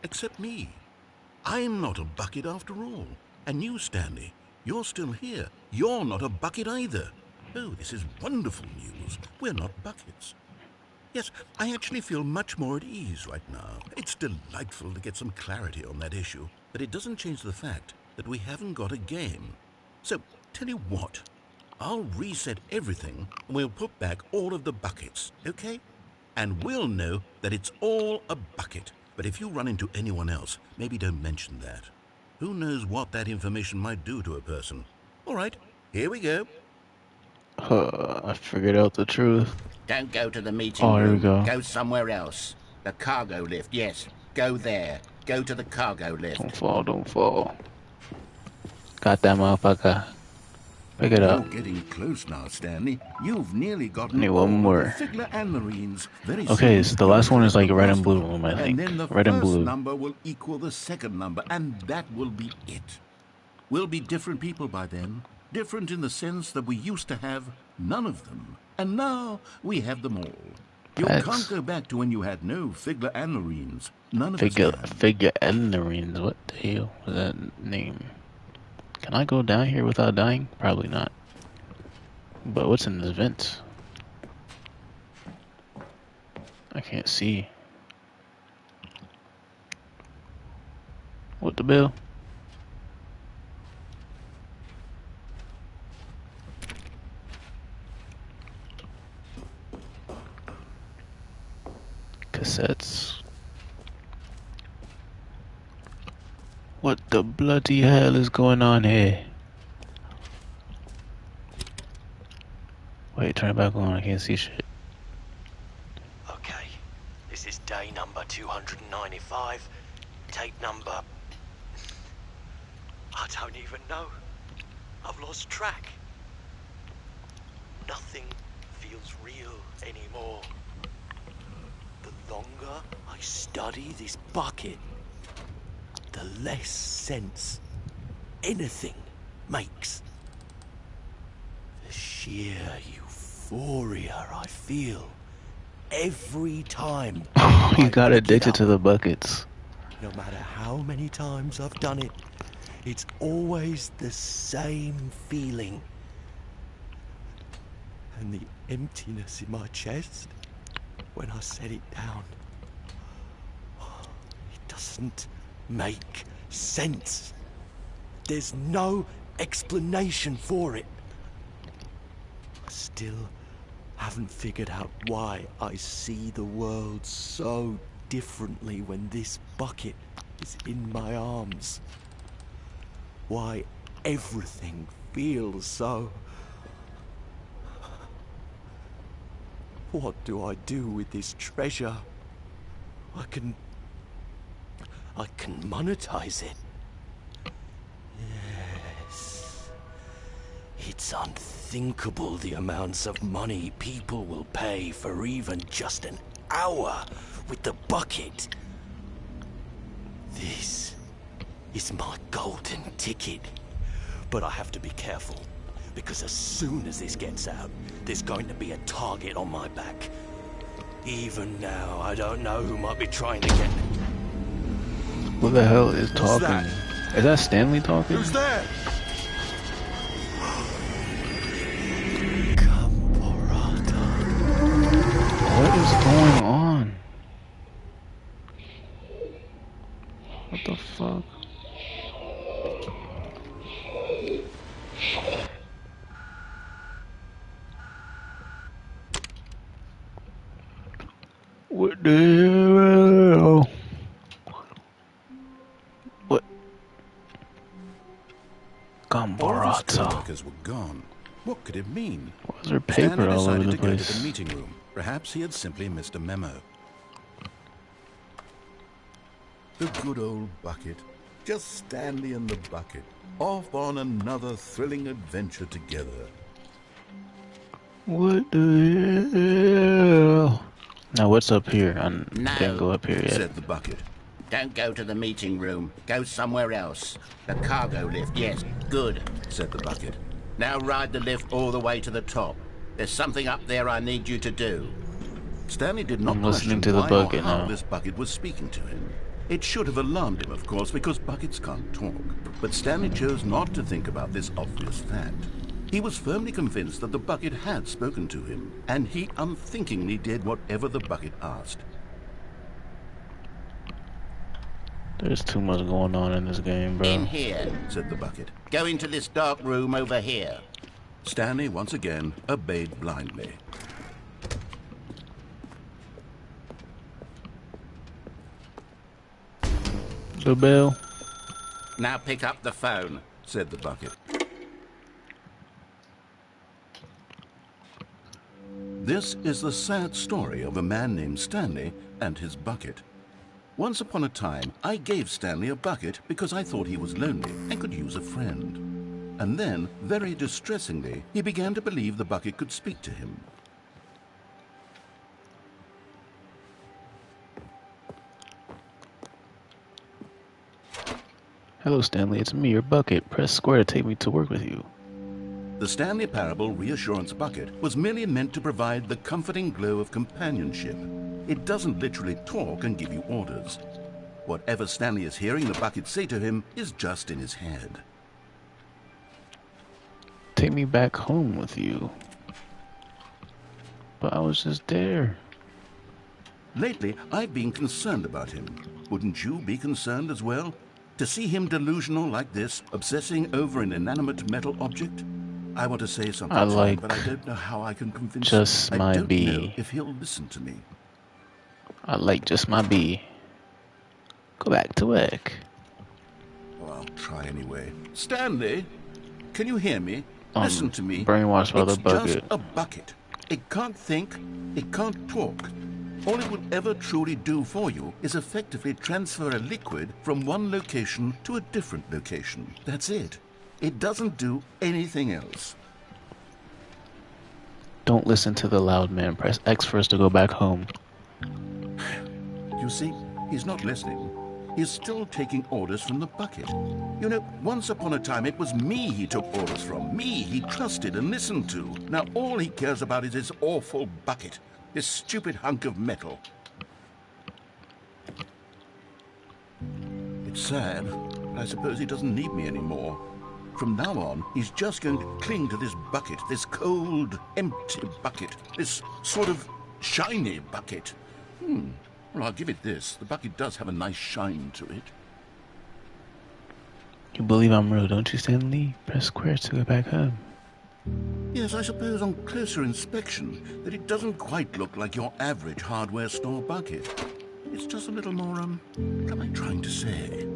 except me. I'm not a bucket after all. And you, Stanley, you're still here. You're not a bucket either. Oh, this is wonderful news. We're not buckets. Yes, I actually feel much more at ease right now. It's delightful to get some clarity on that issue, but it doesn't change the fact that we haven't got a game. So, tell you what, I'll reset everything and we'll put back all of the buckets, okay? And we'll know that it's all a bucket. But if you run into anyone else, maybe don't mention that. Who knows what that information might do to a person? All right, here we go. I figured out the truth. Don't go to the meeting Oh, here we room. go. Go somewhere else. The cargo lift, yes. Go there. Go to the cargo lift. Don't fall, don't fall. Got that motherfucker. Pick it You're up. getting close now, Stanley. You've nearly gotten Need all one more. of the Figler and Marines. Very Okay, soon, so the you'll last one is like the red last and blue, one. I think. And then the Red and first blue. number will equal the second number, and that will be it. We'll be different people by then. Different in the sense that we used to have none of them. And now we have them all. You Facts. can't go back to when you had no Figler and Marines. None of us Figure can. and the Marines. What the hell was that name? Can I go down here without dying? Probably not. But what's in this vent? I can't see. What the bell? Cassettes. What the bloody hell is going on here? Wait, turn it back on. I can't see shit. Okay, this is day number 295. Tape number... I don't even know. I've lost track. Nothing feels real anymore. The longer I study this bucket, the less sense anything makes. The sheer euphoria I feel every time You I got pick it addicted up. to the buckets. No matter how many times I've done it, it's always the same feeling. And the emptiness in my chest when I set it down. It doesn't make sense. There's no explanation for it. I still haven't figured out why I see the world so differently when this bucket is in my arms. Why everything feels so... What do I do with this treasure? I can monetize it. Yes. It's unthinkable the amounts of money people will pay for even just an hour with the bucket. This is my golden ticket. But I have to be careful, because as soon as this gets out, there's going to be a target on my back. Even now, I don't know who might be trying to get me. Who the hell is talking? that? Is that Stanley talking? Who's there? Camporata. What is going on? What the fuck? What the hell? What? All of his Camporata. co-workers were gone. What could it mean? Why is there paper Stanley all over decided the to go to place? the meeting room. Perhaps he had simply missed a memo. The good old bucket. Just Stanley and the bucket. Off on another thrilling adventure together. What the hell? Now what's up here? I didn't go up here yet. Said the bucket. Don't go to the meeting room. Go somewhere else. The cargo lift, yes. Good, said the bucket. now ride the lift all the way to the top. There's something up there I need you to do. Stanley did not I'm listening question to the why bucket or how now. this bucket was speaking to him. It should have alarmed him, of course, because buckets can't talk. But Stanley chose not to think about this obvious fact. He was firmly convinced that the bucket had spoken to him, and he unthinkingly did whatever the bucket asked. There's too much going on in this game, bro. In here. Said the bucket. Go into this dark room over here. Stanley once again obeyed blindly. The bell. Now pick up the phone. Said the bucket. This is the sad story of a man named Stanley and his bucket. Once upon a time, I gave Stanley a bucket because I thought he was lonely and could use a friend. And then, very distressingly, he began to believe the bucket could speak to him. Hello, Stanley. It's me, your bucket. Press square to take me to work with you. The Stanley Parable Reassurance Bucket was merely meant to provide the comforting glow of companionship. It doesn't literally talk and give you orders. Whatever Stanley is hearing the bucket say to him is just in his head. Take me back home with you. But I was just there. Lately, I've been concerned about him. Wouldn't you be concerned as well? To see him delusional like this, obsessing over an inanimate metal object? I want to say something to him, but I don't know how I can convince him. Just my I don't bee. know if he'll listen to me. I like just my bee. Go back to work. Well, I'll try anyway. Stanley, can you hear me? I'm Listen to me. brainwashed by the It's just bucket. a bucket. It can't think. It can't talk. All it will ever truly do for you is effectively transfer a liquid from one location to a different location. That's it. It doesn't do anything else. Don't listen to the loud man. Press X first to go back home. You see, he's not listening. He's still taking orders from the bucket. You know, once upon a time it was me he took orders from. Me he trusted and listened to. Now all he cares about is his awful bucket. This stupid hunk of metal. It's sad, but I suppose he doesn't need me anymore. From now on, he's just going to cling to this bucket, this cold, empty bucket, this sort of shiny bucket. Well, I'll give it this. The bucket does have a nice shine to it. You believe I'm real, don't you, Stanley? Press square to go back home. Yes, I suppose on closer inspection that it doesn't quite look like your average hardware store bucket. It's just a little more, what am I trying to say?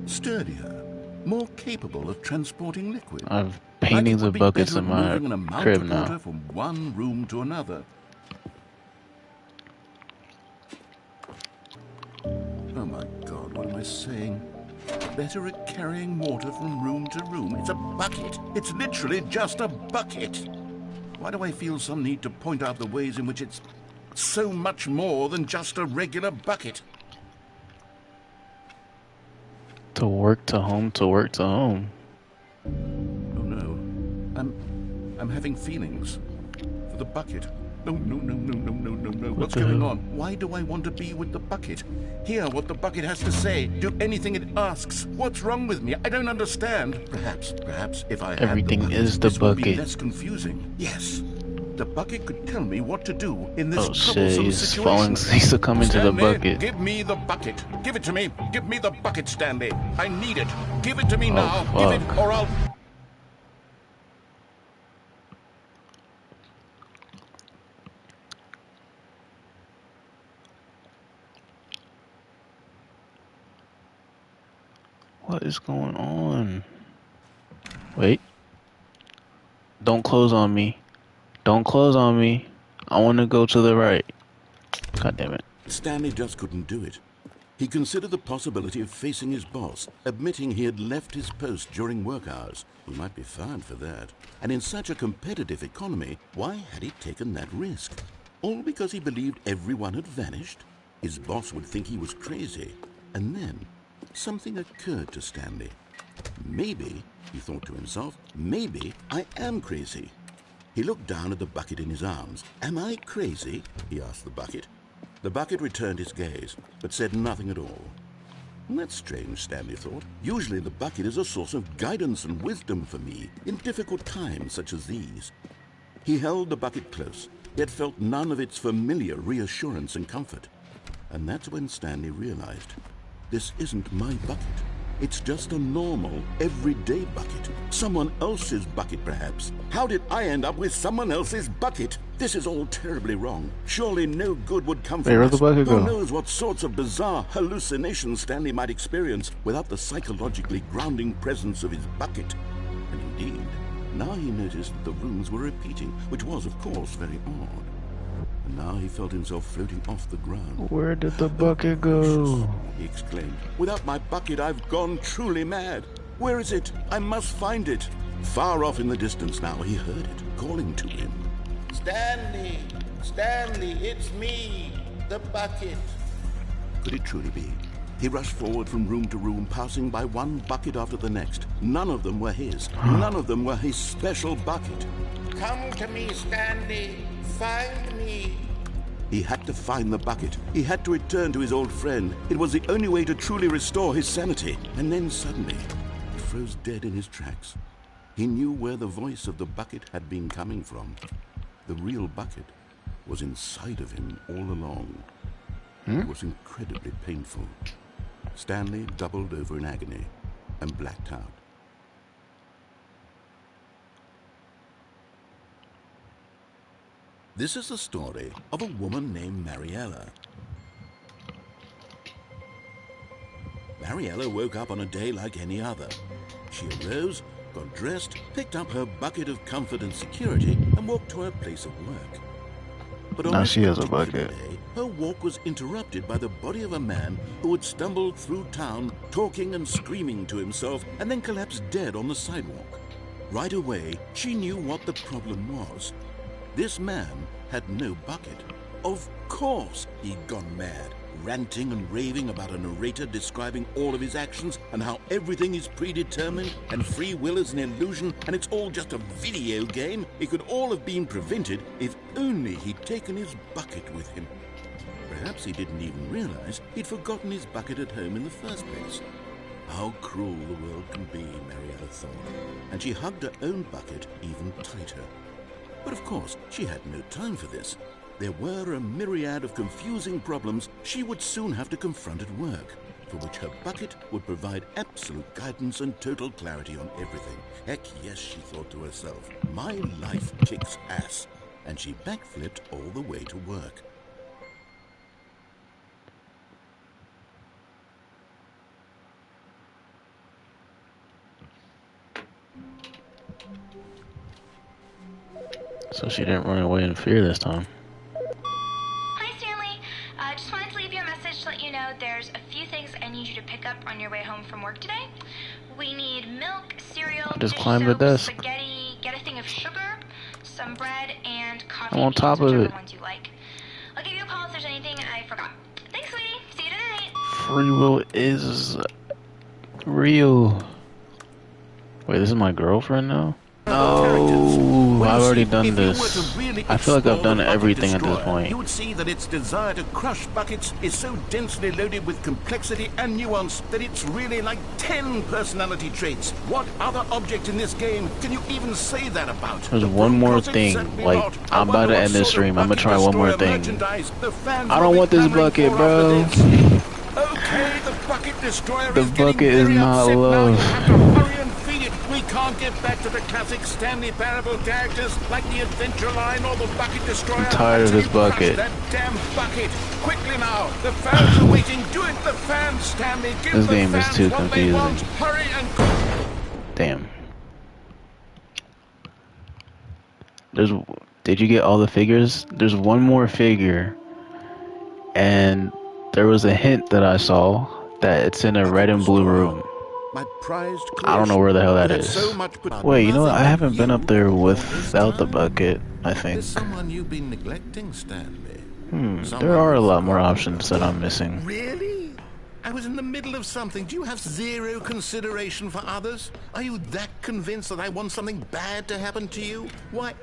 Sturdier, more capable of transporting liquid. I've paintings of buckets in my crib now. Water from one room to another. Oh my God, what am I saying? Better at carrying water from room to room. It's a bucket. It's literally just a bucket. Why do I feel some need to point out the ways in which it's so much more than just a regular bucket? To work to home, to work to home. Oh no. I'm having feelings for the bucket. No. What's going on? Why do I want to be with the bucket? Hear what the bucket has to say. Do anything it asks. What's wrong with me? I don't understand. Perhaps if I had Everything the bucket, is the this would be bucket. less confusing. Yes. The bucket could tell me what to do in this Oh shit, troublesome he's situation. falling. He's coming to the Stanley, bucket. give me the bucket. Give it to me. Give me the bucket, Stanley. I need it. Give it to me Oh, now. Give it, fuck. or I'll... What is going on? Wait. Don't close on me. Don't close on me. I want to go to the right. God damn it. Stanley just couldn't do it. He considered the possibility of facing his boss, admitting he had left his post during work hours. He might be fired for that. And in such a competitive economy, why had he taken that risk? All because he believed everyone had vanished? His boss would think he was crazy. And then something occurred to Stanley. Maybe, he thought to himself, maybe I am crazy. He looked down at the bucket in his arms. Am I crazy? He asked the bucket. The bucket returned his gaze, but said nothing at all. That's strange, Stanley thought. Usually the bucket is a source of guidance and wisdom for me in difficult times such as these. He held the bucket close, yet felt none of its familiar reassurance and comfort. And that's when Stanley realized, this isn't my bucket. It's just a normal, everyday bucket. Someone else's bucket, perhaps. How did I end up with someone else's bucket? This is all terribly wrong. Surely no good would come from where'd the this. bucket Who go? knows what sorts of bizarre hallucinations Stanley might experience without the psychologically grounding presence of his bucket. And indeed, now he noticed that the rooms were repeating, which was, of course, very odd. And now he felt himself floating off the ground. Where did the bucket go? He exclaimed. Without my bucket, I've gone truly mad. Where is it? I must find it. Far off in the distance now, he heard it, calling to him. Stanley! Stanley, it's me, the bucket. Could it truly be? He rushed forward from room to room, passing by one bucket after the next. None of them were his. None of them were his special bucket. Come to me, Stanley. Find me. He had to find the bucket. He had to return to his old friend. It was the only way to truly restore his sanity. And then suddenly, he froze dead in his tracks. He knew where the voice of the bucket had been coming from. The real bucket was inside of him all along. It was incredibly painful. Stanley doubled over in agony and blacked out. This is the story of a woman named Mariella. Mariella woke up on a day like any other. She arose, got dressed, picked up her bucket of comfort and security, and walked to her place of work. But on Now this she has a particular bucket. day, her walk was interrupted by the body of a man who had stumbled through town, talking and screaming to himself, and then collapsed dead on the sidewalk. Right away, she knew what the problem was. This man had no bucket. Of course he'd gone mad, ranting and raving about a narrator describing all of his actions and how everything is predetermined and free will is an illusion and it's all just a video game. It could all have been prevented if only he'd taken his bucket with him. Perhaps he didn't even realize he'd forgotten his bucket at home in the first place. How cruel the world can be, Mariella thought, and she hugged her own bucket even tighter. But of course, she had no time for this. There were a myriad of confusing problems she would soon have to confront at work, for which her bucket would provide absolute guidance and total clarity on everything. Heck yes, she thought to herself, my life kicks ass. And she backflipped all the way to work. So she didn't run away in fear this time. Hi, Stanley. Just wanted to leave you a message to let you know there's a few things I need you to pick up on your way home from work today. We need milk, cereal, Just dish climb the soap, desk. spaghetti, get a thing of sugar, some bread, and coffee I'm on beans, top of whichever it. ones you like. I'll give you a call if there's anything I forgot. Thanks, sweetie. See you tonight. Free will is real. Wait, this is my girlfriend now? No, I've already done this. I feel like I've done everything at this point. You would see that its desire to crush buckets is so densely loaded with complexity and nuance that it's really like 10 personality traits. What other object in this game can you even say that about? There's one more thing. Like, I'm about to end this stream. I'm gonna try one more thing. I don't want this bucket, bro. Okay, the bucket destroyer The is getting bucket is very not upset now. love. You have to hurry and feed it. We can't get back to the classic Stanley Parable characters like the Adventure Line or the Bucket Destroyer. I'm tired of this until you crush bucket. That damn bucket! Quickly now, the fans are waiting. Do it, the fans, Stanley. Give This the game is fans too what they want. confusing. Hurry and Damn. Did you get all the figures? There's one more figure, and there was a hint that I saw that it's in a red and blue room. my prized I don't know where the hell that creation. is. So much put- Wait, you know what? I Nothing haven't been you up there all without the this time. bucket, I think. There's someone you've been neglecting, Stanley. There are a lot more options that I'm missing. Really? I was in the middle of something. Do you have zero consideration for others? Are you that convinced that I want something bad to happen to you? Why,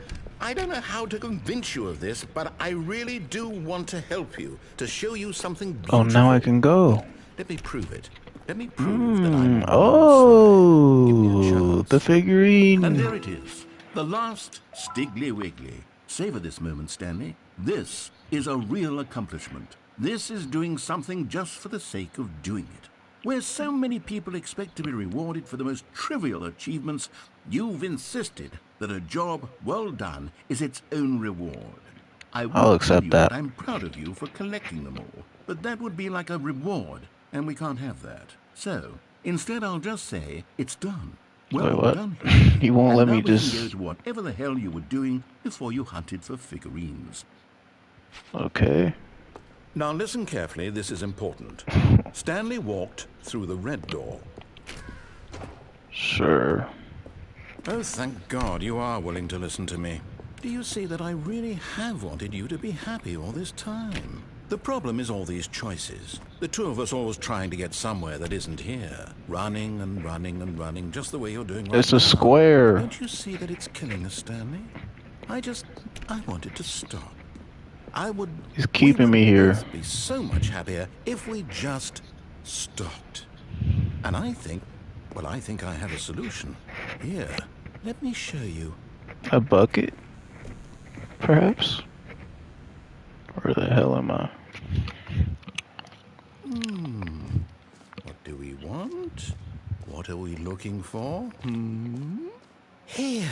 I don't know how to convince you of this, but I really do want to help you, to show you something beautiful. Oh, now I can go. Let me prove it. Let me prove that I'm on Oh, your side. Give me a chance. the figurine. And there it is, the last Stiggly Wiggly. Savor this moment, Stanley. This is a real accomplishment. This is doing something just for the sake of doing it. Where so many people expect to be rewarded for the most trivial achievements, you've insisted that a job well done is its own reward. I I'll would tell accept you that. I'm proud of you for collecting them all, but that would be like a reward, and we can't have that. So, instead I'll just say, it's done. Well Wait, what? done. He won't And let now me we can just... go to whatever the hell you were doing before you hunted for figurines. Okay. Now listen carefully, this is important. Stanley walked through the red door. Sure. Oh, thank God you are willing to listen to me. Do you see that I really have wanted you to be happy all this time? The problem is all these choices. The two of us always trying to get somewhere that isn't here. Running and running and running, just the way you're doing right It's a now. square. Don't you see that it's killing us, Stanley? I want it to stop. He's keeping me here. Both be so much happier if we just stopped. And I think I have a solution. Here, let me show you. A bucket? Perhaps? Where the hell am I? What do we want? What are we looking for? Here.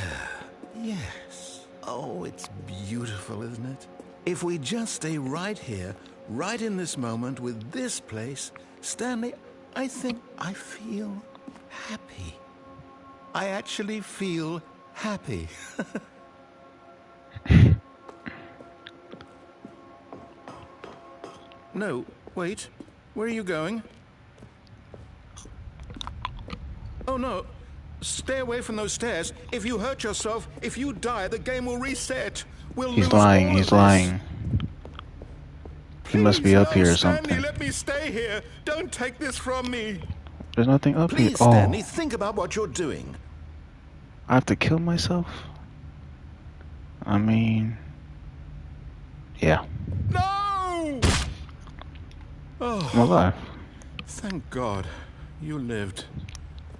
Yes. Oh, it's beautiful, isn't it? If we just stay right here, right in this moment with this place, Stanley, I think I feel happy. I actually feel happy. No, wait. Where are you going? Oh, no. Stay away from those stairs. If you hurt yourself, if you die, the game will reset. We'll He's lose lying, all he's of lying. He must be Please, up no, here or Stanley, something. let me stay here. Don't take this from me. There's nothing up here. Please, Oh, Stanley, think about what you're doing. I have to kill myself? I mean... Yeah, No! Oh, I'm alive. thank God. You lived.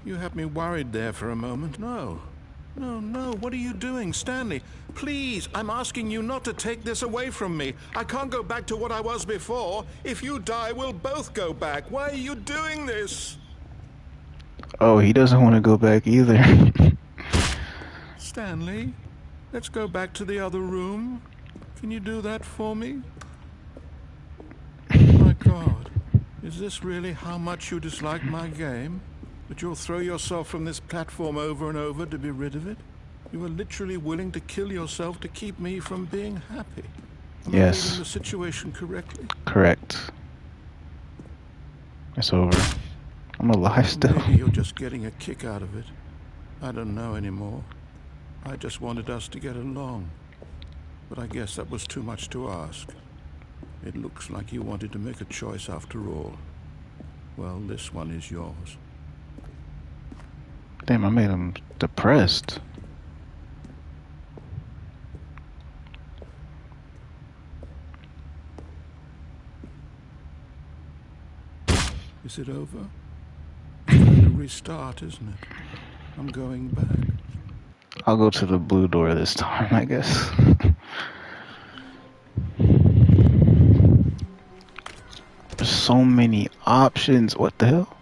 You had me worried there for a moment. No. No, what are you doing, Stanley? Please, I'm asking you not to take this away from me. I can't go back to what I was before. If you die, we'll both go back. Why are you doing this? Oh, he doesn't want to go back either. Stanley, let's go back to the other room. Can you do that for me? My God, is this really how much you dislike my game? That you'll throw yourself from this platform over and over to be rid of it? You are literally willing to kill yourself to keep me from being happy. Am I Yes. reading the situation correctly? Correct. It's over. I'm alive still. Maybe you're just getting a kick out of it. I don't know anymore. I just wanted us to get along. But I guess that was too much to ask. It looks like you wanted to make a choice after all. Well, this one is yours. Damn, I made him depressed. Is it over? It's going to restart, isn't it? I'm going back. I'll go to the blue door this time, I guess. There's so many options. What the hell?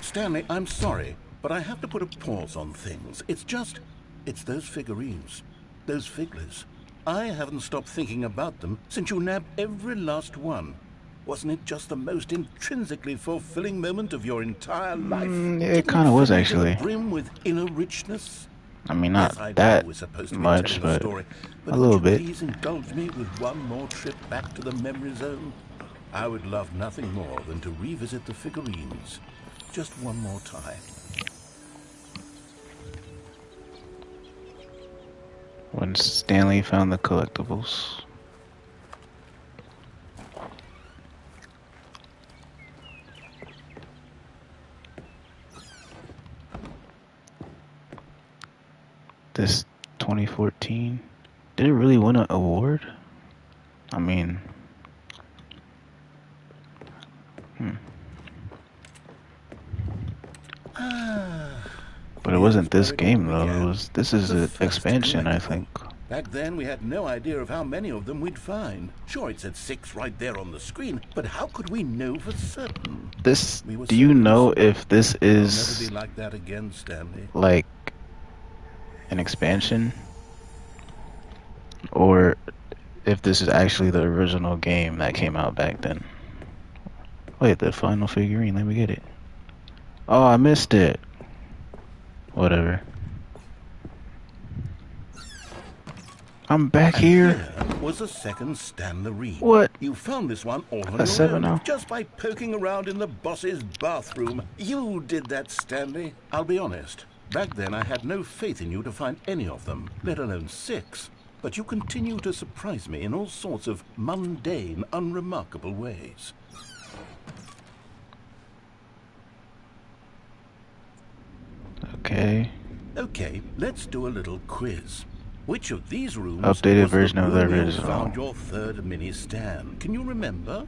Stanley, I'm sorry, but I have to put a pause on things. It's those figurines, those figglers. I haven't stopped thinking about them since you nabbed every last one. Wasn't it just the most intrinsically fulfilling moment of your entire life? Yeah, it Didn't kind of was fill you to the actually. brim with inner richness? I mean, not Yes, I know that we're supposed to be much, telling but a story, but a little would you bit. please indulge me with one more trip back to the memory zone? I would love nothing more than to revisit the figurines. Just one more time. When Stanley found the collectibles. 2015. Did it really win an award? I mean, but it wasn't this game though. This is an expansion, I think. Back then, we had no idea of how many of them we'd find. Sure, it said 6 right there on the screen, but how could we know for certain? Do you know if this is I'll never be like that again, Stanley. like an expansion, or if this is actually the original game that came out back then? Wait, the final figurine. Let me get it. Oh, I missed it. Whatever. I'm back here. Here was a second Stanley. What? You found this one all on A your 7 own, now? just by poking around in the boss's bathroom. You did that, Stanley. I'll be honest. Back then, I had no faith in you to find any of them, let alone 6. But you continue to surprise me in all sorts of mundane, unremarkable ways. Okay. Okay, let's do a little quiz. Which of these rooms Updated was version the of the room you original. found your third mini Stan? Can you remember?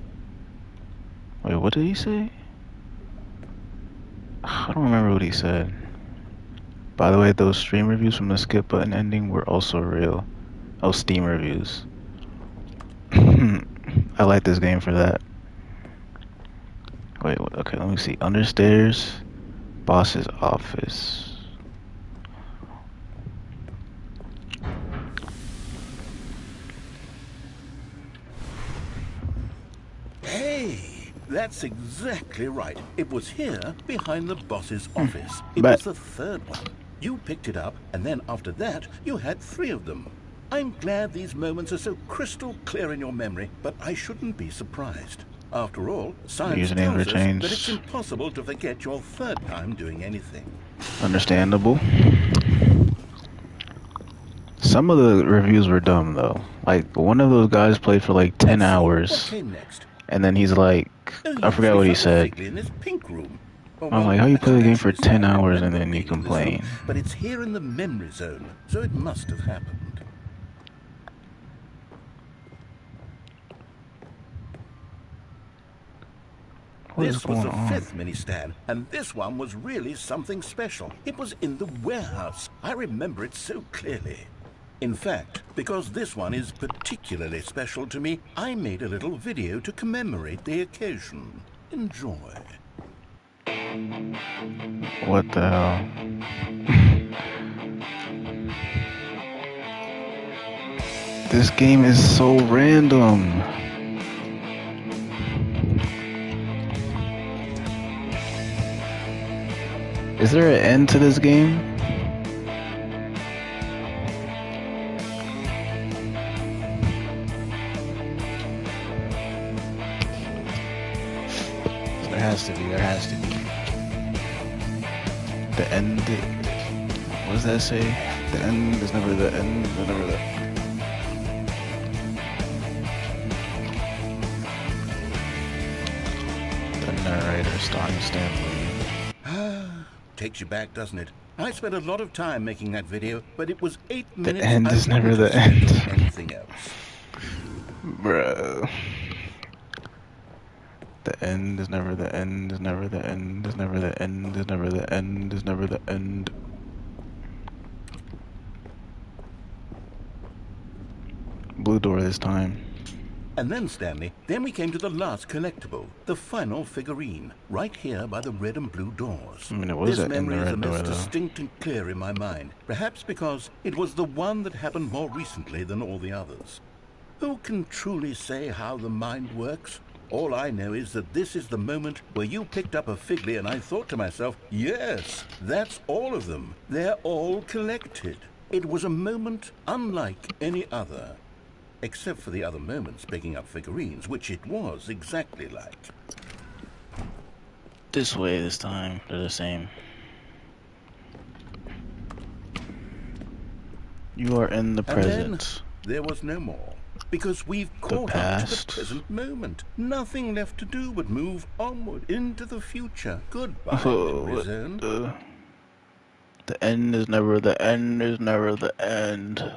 Wait, what did he say? I don't remember what he said. By the way, those stream reviews from the skip button ending were also real. Oh, Steam reviews. I like this game for that. Wait, okay, let me see. Understairs, boss's office. Hey, that's exactly right. It was here, behind the boss's office. It But- was the third one. You picked it up, and then after that, you had 3 of them. I'm glad these moments are so crystal clear in your memory, but I shouldn't be surprised. After all, science Usernames tells were us changed. that it's impossible to forget your third time doing anything. Understandable. Some of the reviews were dumb though. Like one of those guys played for like 10 Let's see, what hours, came next? and then he's like, Oh, I yes, forgot we what he found said. Figley in this pink room. Oh, I'm like, how you play the game for actually, 10 I hours and remember then you being in this complain? room, but it's here in the memory zone, so it must have happened. What is This was going the on? 5th mini Stan, and this one was really something special. It was in the warehouse. I remember it so clearly. In fact, because this one is particularly special to me, I made a little video to commemorate the occasion. Enjoy. What the hell? This game is so random. Is there an end to this game? There has to be, there has to be. The end. What does that say? The end is never the end, is never the. The narrator starring Stanley. Takes you back, doesn't it? I spent a lot of time making that video, but it was 8 The minutes. end I is never wouldn't the have spent end. on anything else. Bro. The end is never the end, is never the end, is never the end, is never the end, is never the end. Blue door this time. And then, Stanley, then we came to the last collectible, the final figurine, right here by the red and blue doors. I mean, it was This in the memory is the red door most though. distinct and clear in my mind, perhaps because it was the one that happened more recently than all the others. Who can truly say how the mind works? All I know is that this is the moment where you picked up a Figley and I thought to myself, yes, that's all of them. They're all collected. It was a moment unlike any other. Except for the other moments picking up figurines, which it was exactly like. This way this time, they're the same. You are in the And then present. there was no more. Because we've caught up to the past. present moment. Nothing left to do but move onward into the future. Goodbye, Oh, memory what zone. the end is never the end, is never the end.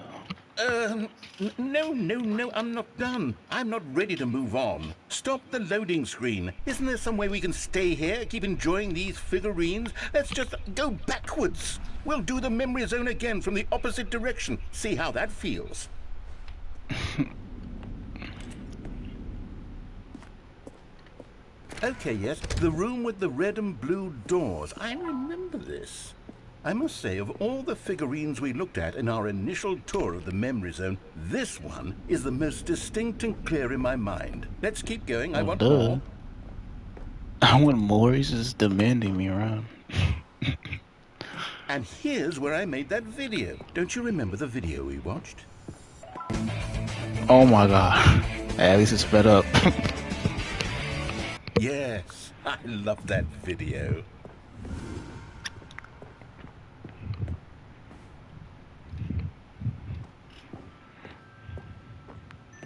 No, I'm not done. I'm not ready to move on. Stop the loading screen. Isn't there some way we can stay here, keep enjoying these figurines? Let's just go backwards. We'll do the memory zone again from the opposite direction. See how that feels. Okay, yes, the room with the red and blue doors. I remember this. I must say, of all the figurines we looked at in our initial tour of the memory zone, this one is the most distinct and clear in my mind. Let's keep going. I want more. I want more. He's just demanding me around. And here's where I made that video. Don't you remember the video we watched? Oh my god. At least it's sped up. Yes, I love that video.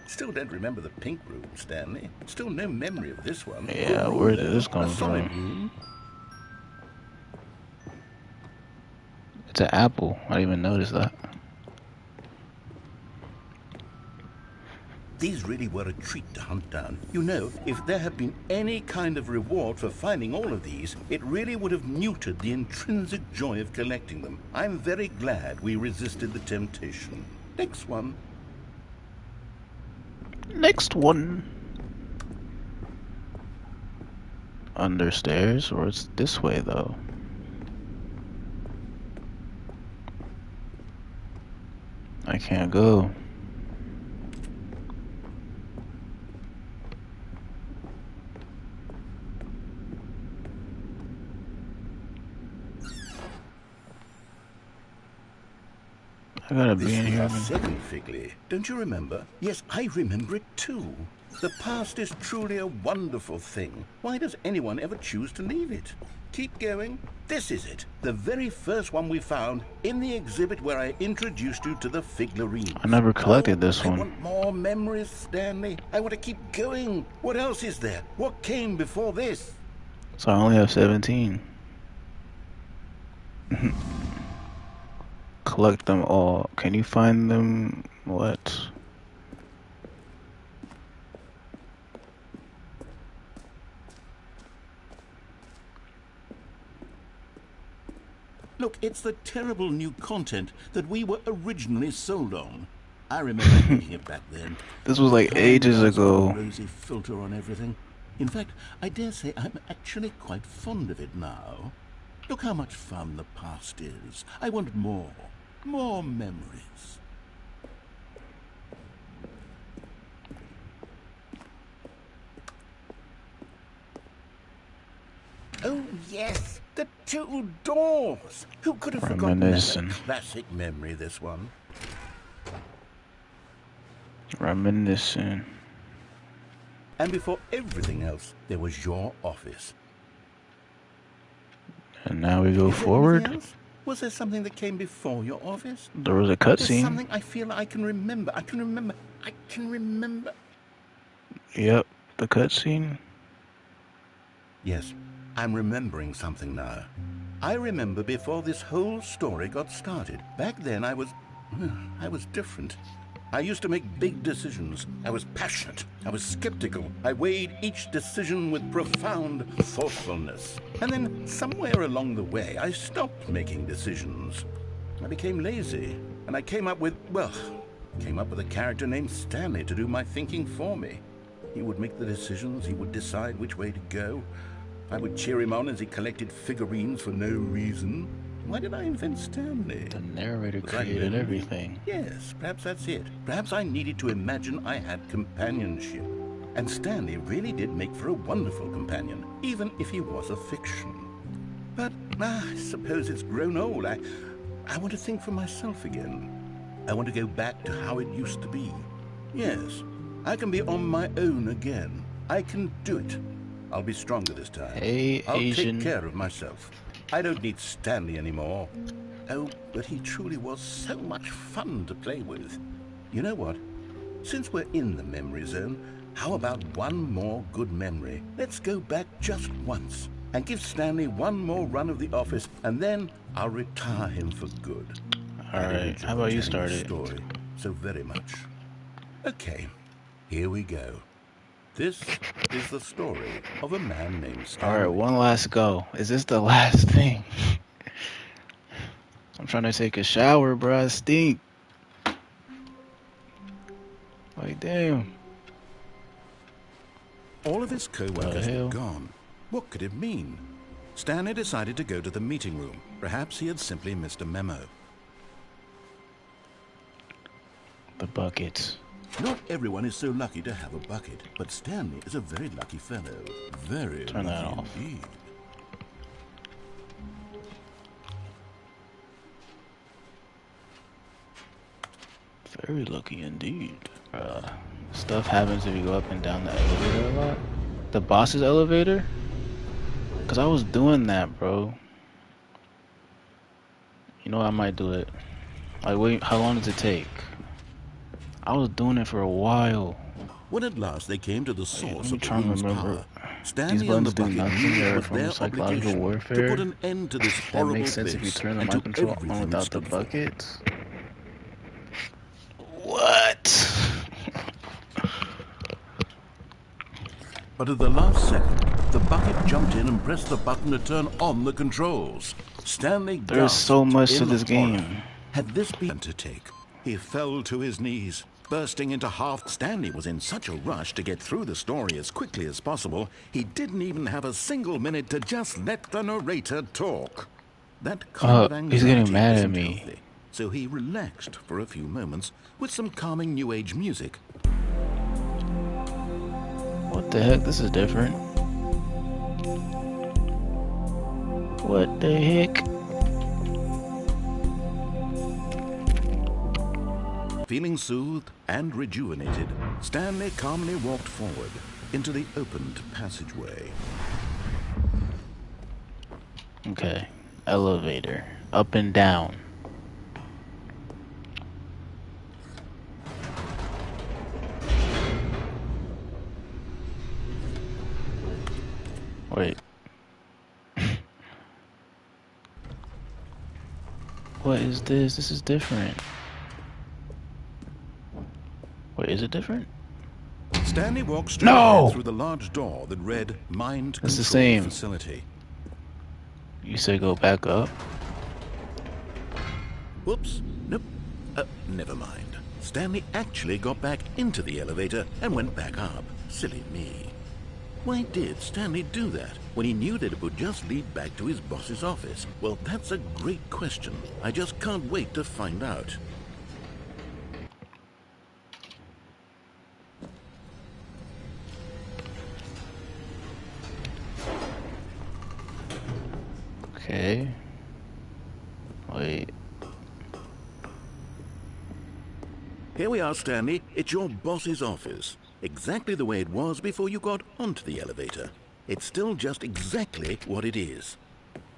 Still don't remember the pink room, Stanley. Still no memory of this one. Yeah, where did this come solid from? room. It's an apple. I didn't even notice that. These really were a treat to hunt down. You know, if there had been any kind of reward for finding all of these, it really would have muted the intrinsic joy of collecting them. I'm very glad we resisted the temptation. Next one. Next one. Understairs, or it's this way though. I can't go. I gotta be in here. Second Figley. Don't you remember? Yes, I remember it too. The past is truly a wonderful thing. Why does anyone ever choose to leave it? Keep going. This is it. The very first one we found in the exhibit where I introduced you to the figurines. I never collected this one. I want more memories, Stanley. I want to keep going. What else is there? What came before this? So I only have 17. Collect them all. Can you find them? What? Look, it's the terrible new content that we were originally sold on. I remember reading it back then. This was like ages ago. Rosy filter on everything. In fact, I dare say I'm actually quite fond of it now. Look how much fun the past is. I want more. More memories. Oh, yes. The two doors. Who could have forgotten that? Classic memory, this one. Reminiscing. And before everything else, there was your office. And now we go forward. Was there something that came before your office? There was a cutscene. Something I feel I can remember. I can remember. Yep, the cutscene. Yes, I'm remembering something now. I remember before this whole story got started. Back then I was different. I used to make big decisions. I was passionate. I was skeptical. I weighed each decision with profound thoughtfulness. And then somewhere along the way, I stopped making decisions. I became lazy. And I came up with a character named Stanley to do my thinking for me. He would make the decisions. He would decide which way to go. I would cheer him on as he collected figurines for no reason. Why did I invent Stanley? The narrator created everything. Yes, perhaps that's it. Perhaps I needed to imagine I had companionship. And Stanley really did make for a wonderful companion, even if he was a fiction. But I suppose it's grown old. I want to think for myself again. I want to go back to how it used to be. Yes, I can be on my own again. I can do it. I'll be stronger this time. Hey, I'll Asian. take care of myself. I don't need Stanley anymore. Oh, but he truly was so much fun to play with. You know what? Since we're in the memory zone, how about one more good memory? Let's go back just once and give Stanley one more run of the office, and then I'll retire him for good. Alright, how about you start it? Story. so very much. Okay, here we go. This is the story of a man named Stanley. Alright, one last go. Is this the last thing? I'm trying to take a shower, bro. I stink. Like, damn. All of his co-workers hell? were gone. What could it mean? Stanley decided to go to the meeting room. Perhaps he had simply missed a memo. The buckets. Not everyone is so lucky to have a bucket, but Stanley is a very lucky fellow. Very Turn that lucky off. indeed. Very lucky indeed. Stuff happens if you go up and down the elevator a lot. The boss's elevator? Cause I was doing that, bro. You know, I might do it. Like, wait, how long does it take? I was doing it for a while. When at last they came to the source of the trying to room's remember. power, Stanley and the buttons do bucket nothing. knew it They're was from their psychological obligation warfare. to put an end to this That horrible makes sense if you place turn the and mind to control everything on it without the stood for. bucket. What? But at the last second, the bucket jumped in and pressed the button to turn on the controls. Stanley There's gasped so much to in this horror. game. Had this been To take. He fell to his knees, bursting into half. Stanley was in such a rush to get through the story as quickly as possible, he didn't even have a single minute to just let the narrator talk. That kind of He's getting anxiety mad at isn't me. healthy, so he relaxed for a few moments with some calming New Age music. What the heck? This is different. What the heck? Feeling soothed and rejuvenated, Stanley calmly walked forward into the opened passageway. Okay. Elevator. Up and down. Wait. What is this? This is different. Wait, is it different? Stanley walked straight No! ahead through the large door that read Mind It's the Control same. Facility. You say go back up? Whoops. Nope. Never mind. Stanley actually got back into the elevator and went back up. Silly me. Why did Stanley do that when he knew that it would just lead back to his boss's office? Well, that's a great question. I just can't wait to find out. Okay. Wait. Here we are, Stanley. It's your boss's office. Exactly the way it was before you got onto the elevator. It's still just exactly what it is.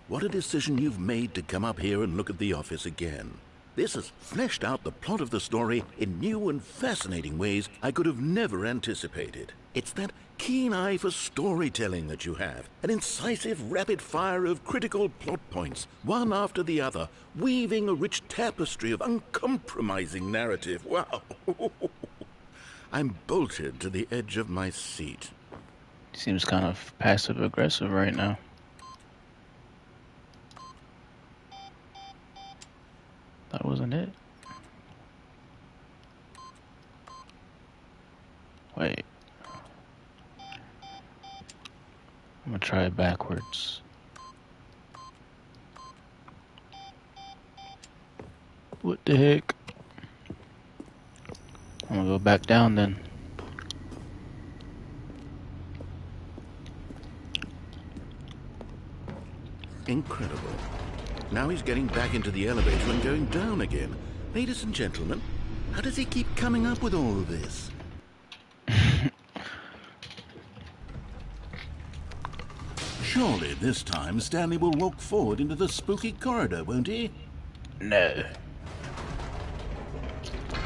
What a decision you've made to come up here and look at the office again. This has fleshed out the plot of the story in new and fascinating ways I could have never anticipated. It's that keen eye for storytelling that you have, an incisive rapid fire of critical plot points, one after the other, weaving a rich tapestry of uncompromising narrative. Wow! I'm bolted to the edge of my seat. Seems kind of passive aggressive right now. That wasn't it. Wait. I'm gonna try it backwards. What the heck? I'm gonna go back down then. Incredible. Now he's getting back into the elevator and going down again. Ladies and gentlemen, how does he keep coming up with all of this? Surely this time Stanley will walk forward into the spooky corridor, won't he? No.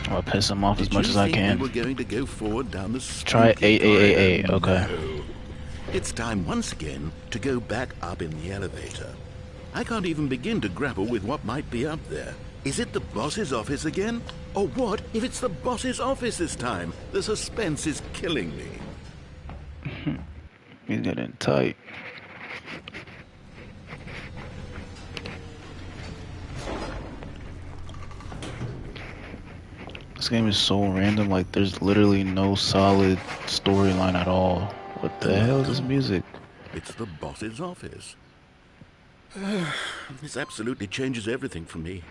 I'm gonna piss him off as Did much you as I think can. we were going to go forward down the Try spooky 8. corridor? Okay. No. It's time once again to go back up in the elevator. I can't even begin to grapple with what might be up there. Is it the boss's office again? Or what if it's the boss's office this time? The suspense is killing me. He's getting tight. This game is so random, like there's literally no solid storyline at all. What the hell is this music? It's the boss's office. This absolutely changes everything for me.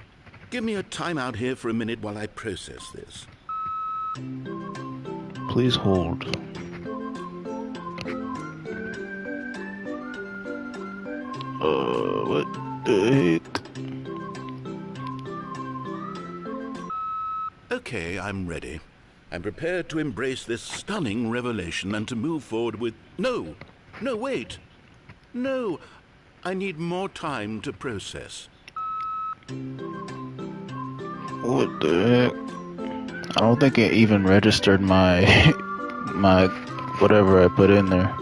Give me a time out here for a minute while I process this. Please hold. What the heck? Okay, I'm ready. I'm prepared to embrace this stunning revelation and to move forward with... No! No, wait! No! I need more time to process. What the heck? I don't think it even registered my my whatever I put in there.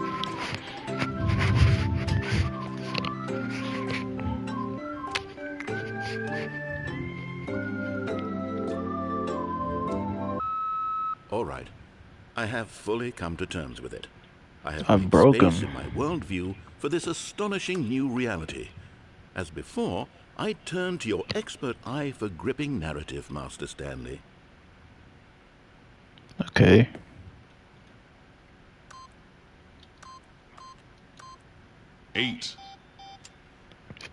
All right. I have fully come to terms with it. I have I've made broken. space in my worldview for this astonishing new reality. As before, I turn to your expert eye for gripping narrative, Master Stanley. Okay. Eight.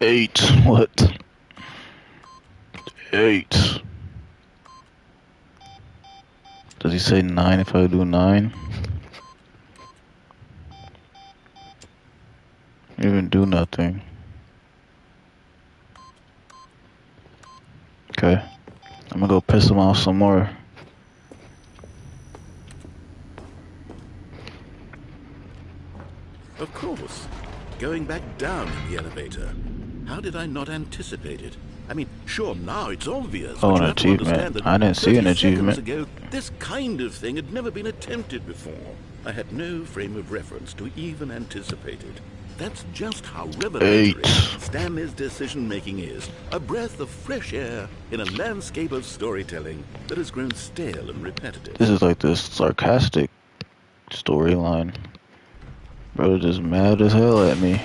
8. What? 8. Does he say 9 if I do 9? Even do nothing. Okay. I'm gonna go piss him off some more. Of course. Going back down in the elevator. How did I not anticipate it? I mean, sure, now it's obvious. Oh, but an you have to achievement. understand that I didn't see an 30 seconds achievement. ago, this kind of thing had never been attempted before. I had no frame of reference to even anticipate it. That's just how revelatory 8. Stanley's decision-making is. A breath of fresh air in a landscape of storytelling that has grown stale and repetitive. This is like this sarcastic storyline. Bro, just mad as hell at me.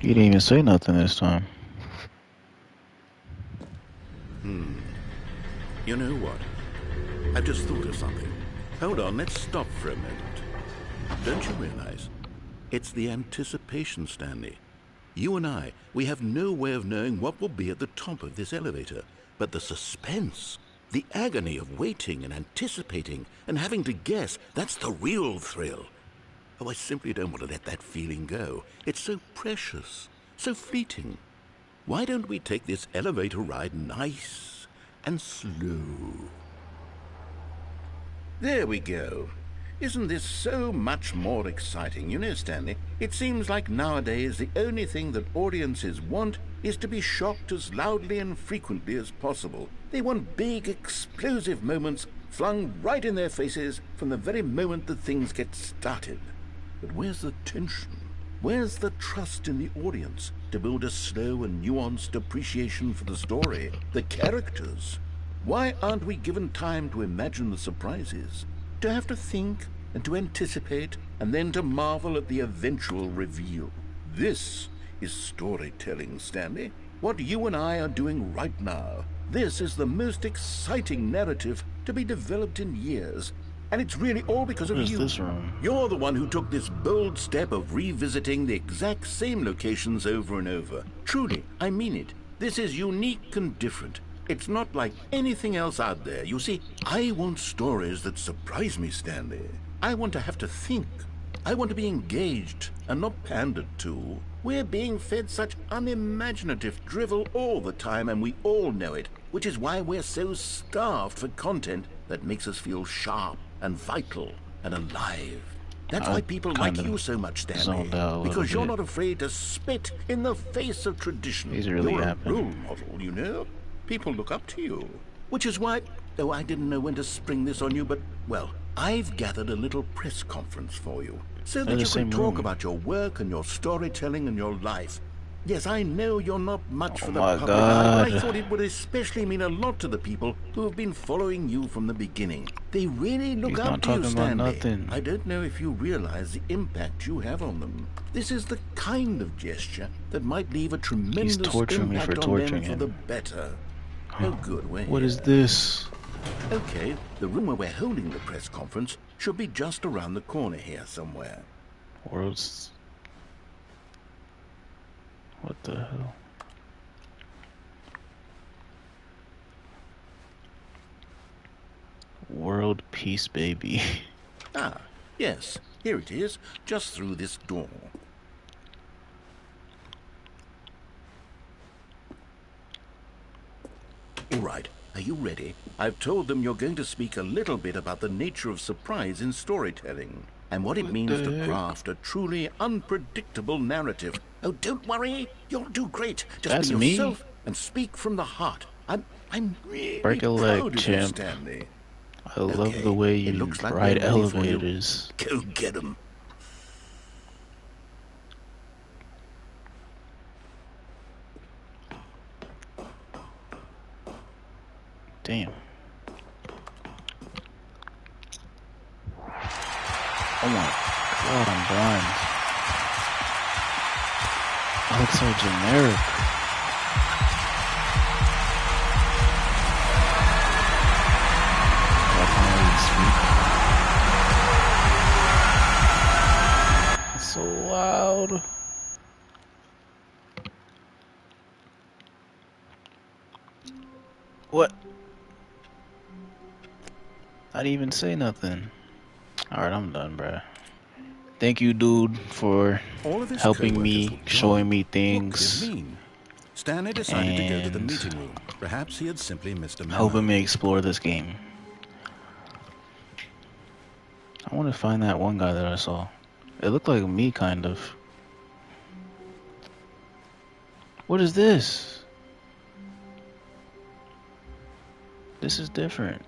He didn't even say nothing this time. You know what? I've just thought of something. Hold on, let's stop for a moment. Don't you realize? It's the anticipation, Stanley. You and I, we have no way of knowing what will be at the top of this elevator. But the suspense, the agony of waiting and anticipating and having to guess, that's the real thrill. Oh, I simply don't want to let that feeling go. It's so precious, so fleeting. Why don't we take this elevator ride nice and slow? There we go. Isn't this so much more exciting? You know, Stanley, it seems like nowadays the only thing that audiences want is to be shocked as loudly and frequently as possible. They want big, explosive moments flung right in their faces from the very moment that things get started. But where's the tension? Where's the trust in the audience to build a slow and nuanced appreciation for the story, the characters? Why aren't we given time to imagine the surprises? To have to think and to anticipate and then to marvel at the eventual reveal. This is storytelling, Stanley. What you and I are doing right now. This is the most exciting narrative to be developed in years. And it's really all because of What is you. this room? You're the one who took this bold step of revisiting the exact same locations over and over. Truly, I mean it. This is unique and different. It's not like anything else out there. You see, I want stories that surprise me, Stanley. I want to have to think. I want to be engaged and not pandered to. We're being fed such unimaginative drivel all the time, and we all know it, which is why we're so starved for content that makes us feel sharp and vital and alive. That's why people like you so much, Stanley, zoned out a little because you're bit. not afraid to spit in the face of tradition. He's really You're happy. a role model, you know? People look up to you. Which is why... Oh, I didn't know when to spring this on you, but, well, I've gathered a little press conference for you, so They're that the you can same talk room. about your work and your storytelling and your life. Yes, I know you're not much Oh for the my public eye, but I God. thought it would especially mean a lot to the people who have been following you from the beginning. They really look He's up not to you, talking about Stanley. nothing. I don't know if you realize the impact you have on them. This is the kind of gesture that might leave a tremendous torturing me for impact on them torturing for the him. better. Oh, good, we're What here. is this? Okay, the room where we're holding the press conference should be just around the corner here somewhere. World's... What the hell? World peace, baby. Ah, yes, here it is, just through this door. All right, are you ready? I've told them you're going to speak a little bit about the nature of surprise in storytelling and what it means to craft a truly unpredictable narrative. Oh, don't worry, you'll do great. Just That's be me? yourself and speak from the heart. I'm really Break a leg, proud of you, champ. Stanley. I love Okay, the way it you looks like ride we're ready for you. elevators. Go get 'em. Damn. Oh my god, I'm blind. I look so generic. I can't really speak. It's so loud. What? I didn't even say nothing. Alright, I'm done, bruh. Thank you, dude, for All of his helping co-workers me, were gone. showing me What could it things, mean? Stanley decided to go to the and meeting room. Perhaps he had simply missed a memo. helping me explore this game. I want to find that one guy that I saw. It looked like me, kind of. What is this? This is different.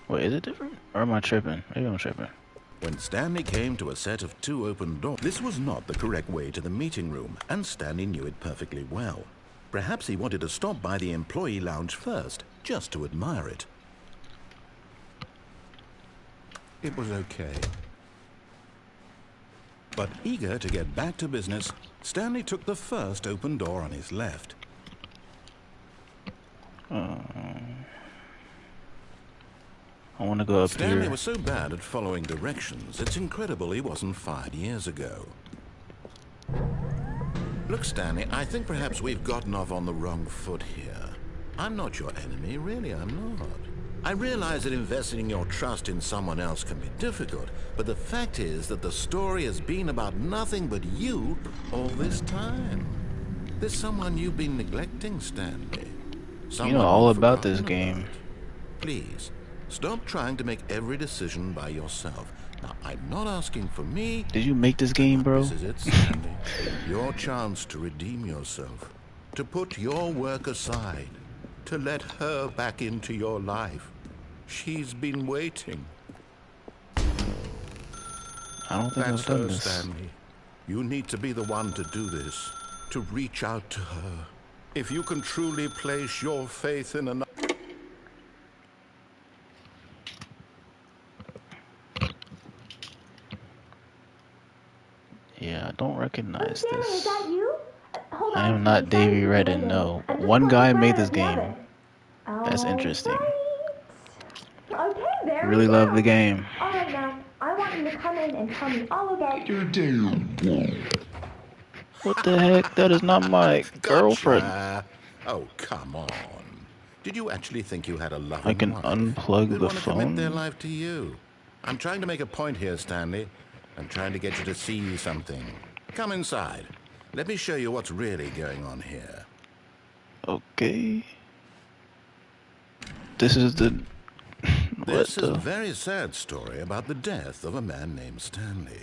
Wait, is it different? Or am I tripping? Maybe I'm tripping. When Stanley came to a set of 2 open doors, this was not the correct way to the meeting room, and Stanley knew it perfectly well. Perhaps he wanted to stop by the employee lounge first, just to admire it. It was okay. But eager to get back to business, Stanley took the first open door on his left. I want to go up Stanley here. was so bad at following directions, it's incredible he wasn't fired years ago. Look, Stanley, I think perhaps we've gotten off on the wrong foot here. I'm not your enemy, really, I'm not. I realize that investing your trust in someone else can be difficult, but the fact is that the story has been about nothing but you all this time. There's someone you've been neglecting, Stanley. You know all about this game. Please, stop trying to make every decision by yourself. Now, I'm not asking for me. Did you make this game, bro? This is it, Stanley. Your chance to redeem yourself. To put your work aside. To let her back into your life. She's been waiting. I don't think That's I've done her, this. Stanley. You need to be the one to do this. To reach out to her. If you can truly place your faith in another... Yeah, I don't recognize Stanley, this. is that you? Hold I on, am not Stanley, Davy sorry to Redden, keep no. waiting. I just One want guy to made try this and game. love it. That's interesting. Okay, there Really we love go. the game. All right, now, I want you to come in and tell me all about your What the heck? That is not my girlfriend. Gotcha. Oh, come on. Did you actually think you had a loving I can wife unplug who'd the want to commit their phone? life to you? I'm trying to make a point here, Stanley. I'm trying to get you to see something. Come inside. Let me show you what's really going on here. Okay. This is the... what This is a the... very sad story about the death of a man named Stanley.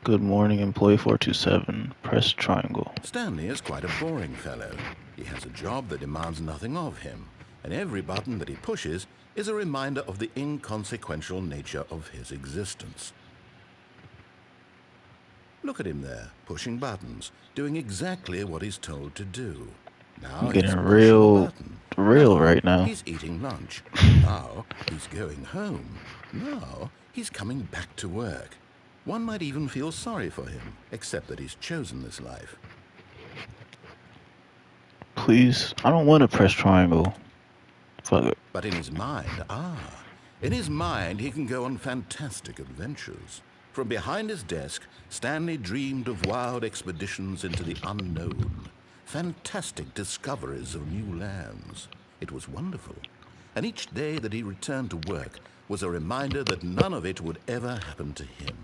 Good morning, employee 427. Press triangle. Stanley is quite a boring fellow. He has a job that demands nothing of him. and every button that he pushes is a reminder of the inconsequential nature of his existence. Look at him there, pushing buttons, doing exactly what he's told to do. Now I'm he's getting pushing a real button. right now. He's eating lunch. Now he's going home. Now he's coming back to work. One might even feel sorry for him, except that he's chosen this life. Please, I don't want to press triangle. Fuck it. But in his mind, he can go on fantastic adventures. From behind his desk, Stanley dreamed of wild expeditions into the unknown, fantastic discoveries of new lands. It was wonderful. And each day that he returned to work was a reminder that none of it would ever happen to him.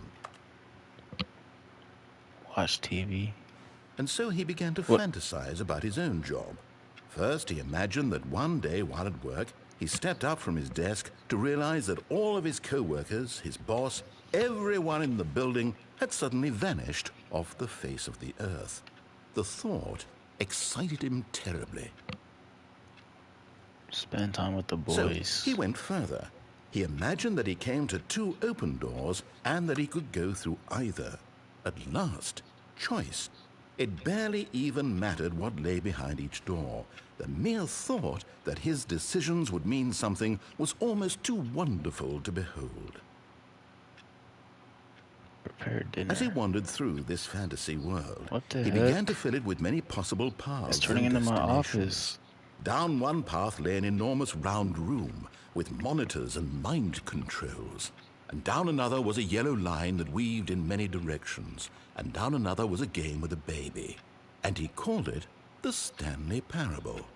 Watch TV. And so he began to fantasize about his own job. First, he imagined that one day while at work, he stepped up from his desk to realize that all of his co-workers, his boss, everyone in the building had suddenly vanished off the face of the earth. The thought excited him terribly. Spend time with the boys. So he went further. He imagined that he came to 2 open doors and that he could go through either. At last, choice. It barely even mattered what lay behind each door. The mere thought that his decisions would mean something was almost too wonderful to behold. Prepare dinner. As he wandered through this fantasy world, What the he heck? began to fill it with many possible paths. It's turning and into my destinations. office. Down one path lay an enormous round room with monitors and mind controls. And down another was a yellow line that weaved in many directions. And down another was a game with a baby. And he called it the Stanley Parable.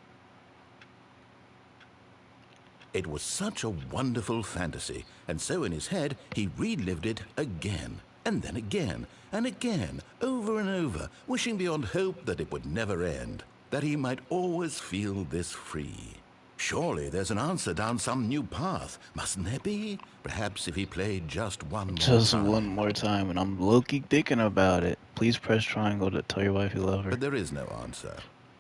It was such a wonderful fantasy, and so in his head he relived it again, and then again, and again, over and over, wishing beyond hope that it would never end, that he might always feel this free. Surely there's an answer down some new path, mustn't there be? Perhaps if he played just one more time, and I'm low-key thinking about it. Please press triangle to tell your wife you love her. But there is no answer.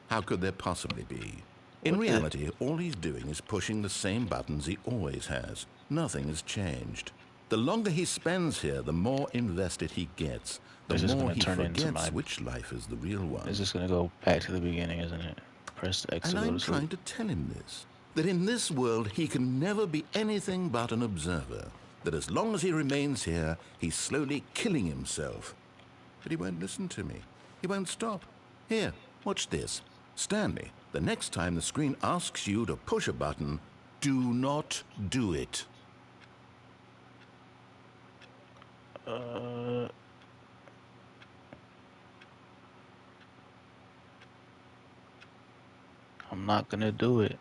How could there possibly be? In reality, all he's doing is pushing the same buttons he always has. Nothing has changed. The longer he spends here, the more invested he gets. The more he forgets which life is the real one. It's just gonna go back to the beginning, isn't it? Press X to go to sleep. And I'm trying to tell him this. That in this world he can never be anything but an observer. That as long as he remains here, he's slowly killing himself. But he won't listen to me. He won't stop. Here, watch this. Stanley, the next time the screen asks you to push a button, do not do it. I'm not gonna do it.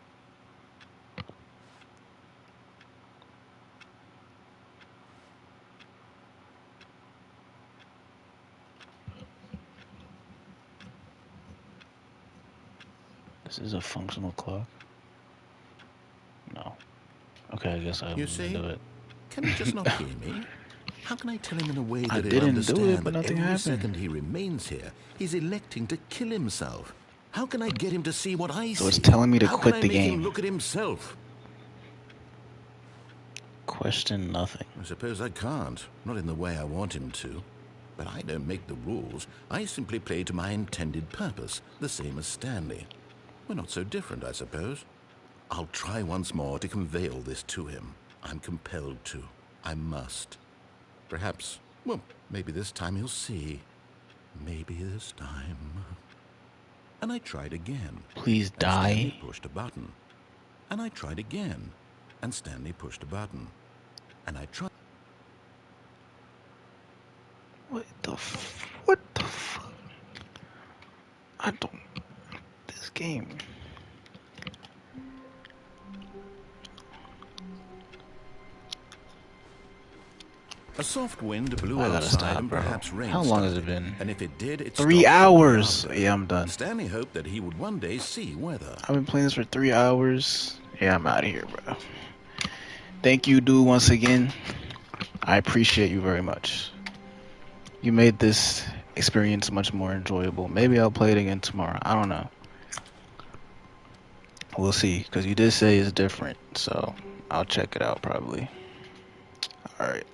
This is a functional clock. No. Okay, I guess I won't do it. Can he just not hear me? How can I tell him in a way that I he'll didn't understand do it, but that nothing every happened. second he remains here, he's electing to kill himself? How can I get him to see what I see? So it's telling me to How quit can the I make game. him look at himself? Question nothing. I suppose I can't. Not in the way I want him to. But I don't make the rules. I simply play to my intended purpose, the same as Stanley. We're not so different, I suppose. I'll try once more to convey all this to him. I'm compelled to. I must. Perhaps, well, maybe this time he'll see. Maybe this time. And I tried again. Please And die. Stanley pushed a button. And I tried again. And Stanley pushed a button. And I tried. What the f... I don't... This game... A soft wind blew I gotta outside stop, and bro. perhaps rain How long has it started. been? And if it did, it 3 stopped hours! after. Yeah, I'm done. Stanley hoped that he would one day see weather. I've been playing this for 3 hours. Yeah, I'm out of here, bro. Thank you, dude, once again. I appreciate you very much. You made this experience much more enjoyable. Maybe I'll play it again tomorrow. I don't know. We'll see, because you did say it's different, so I'll check it out probably. Alright.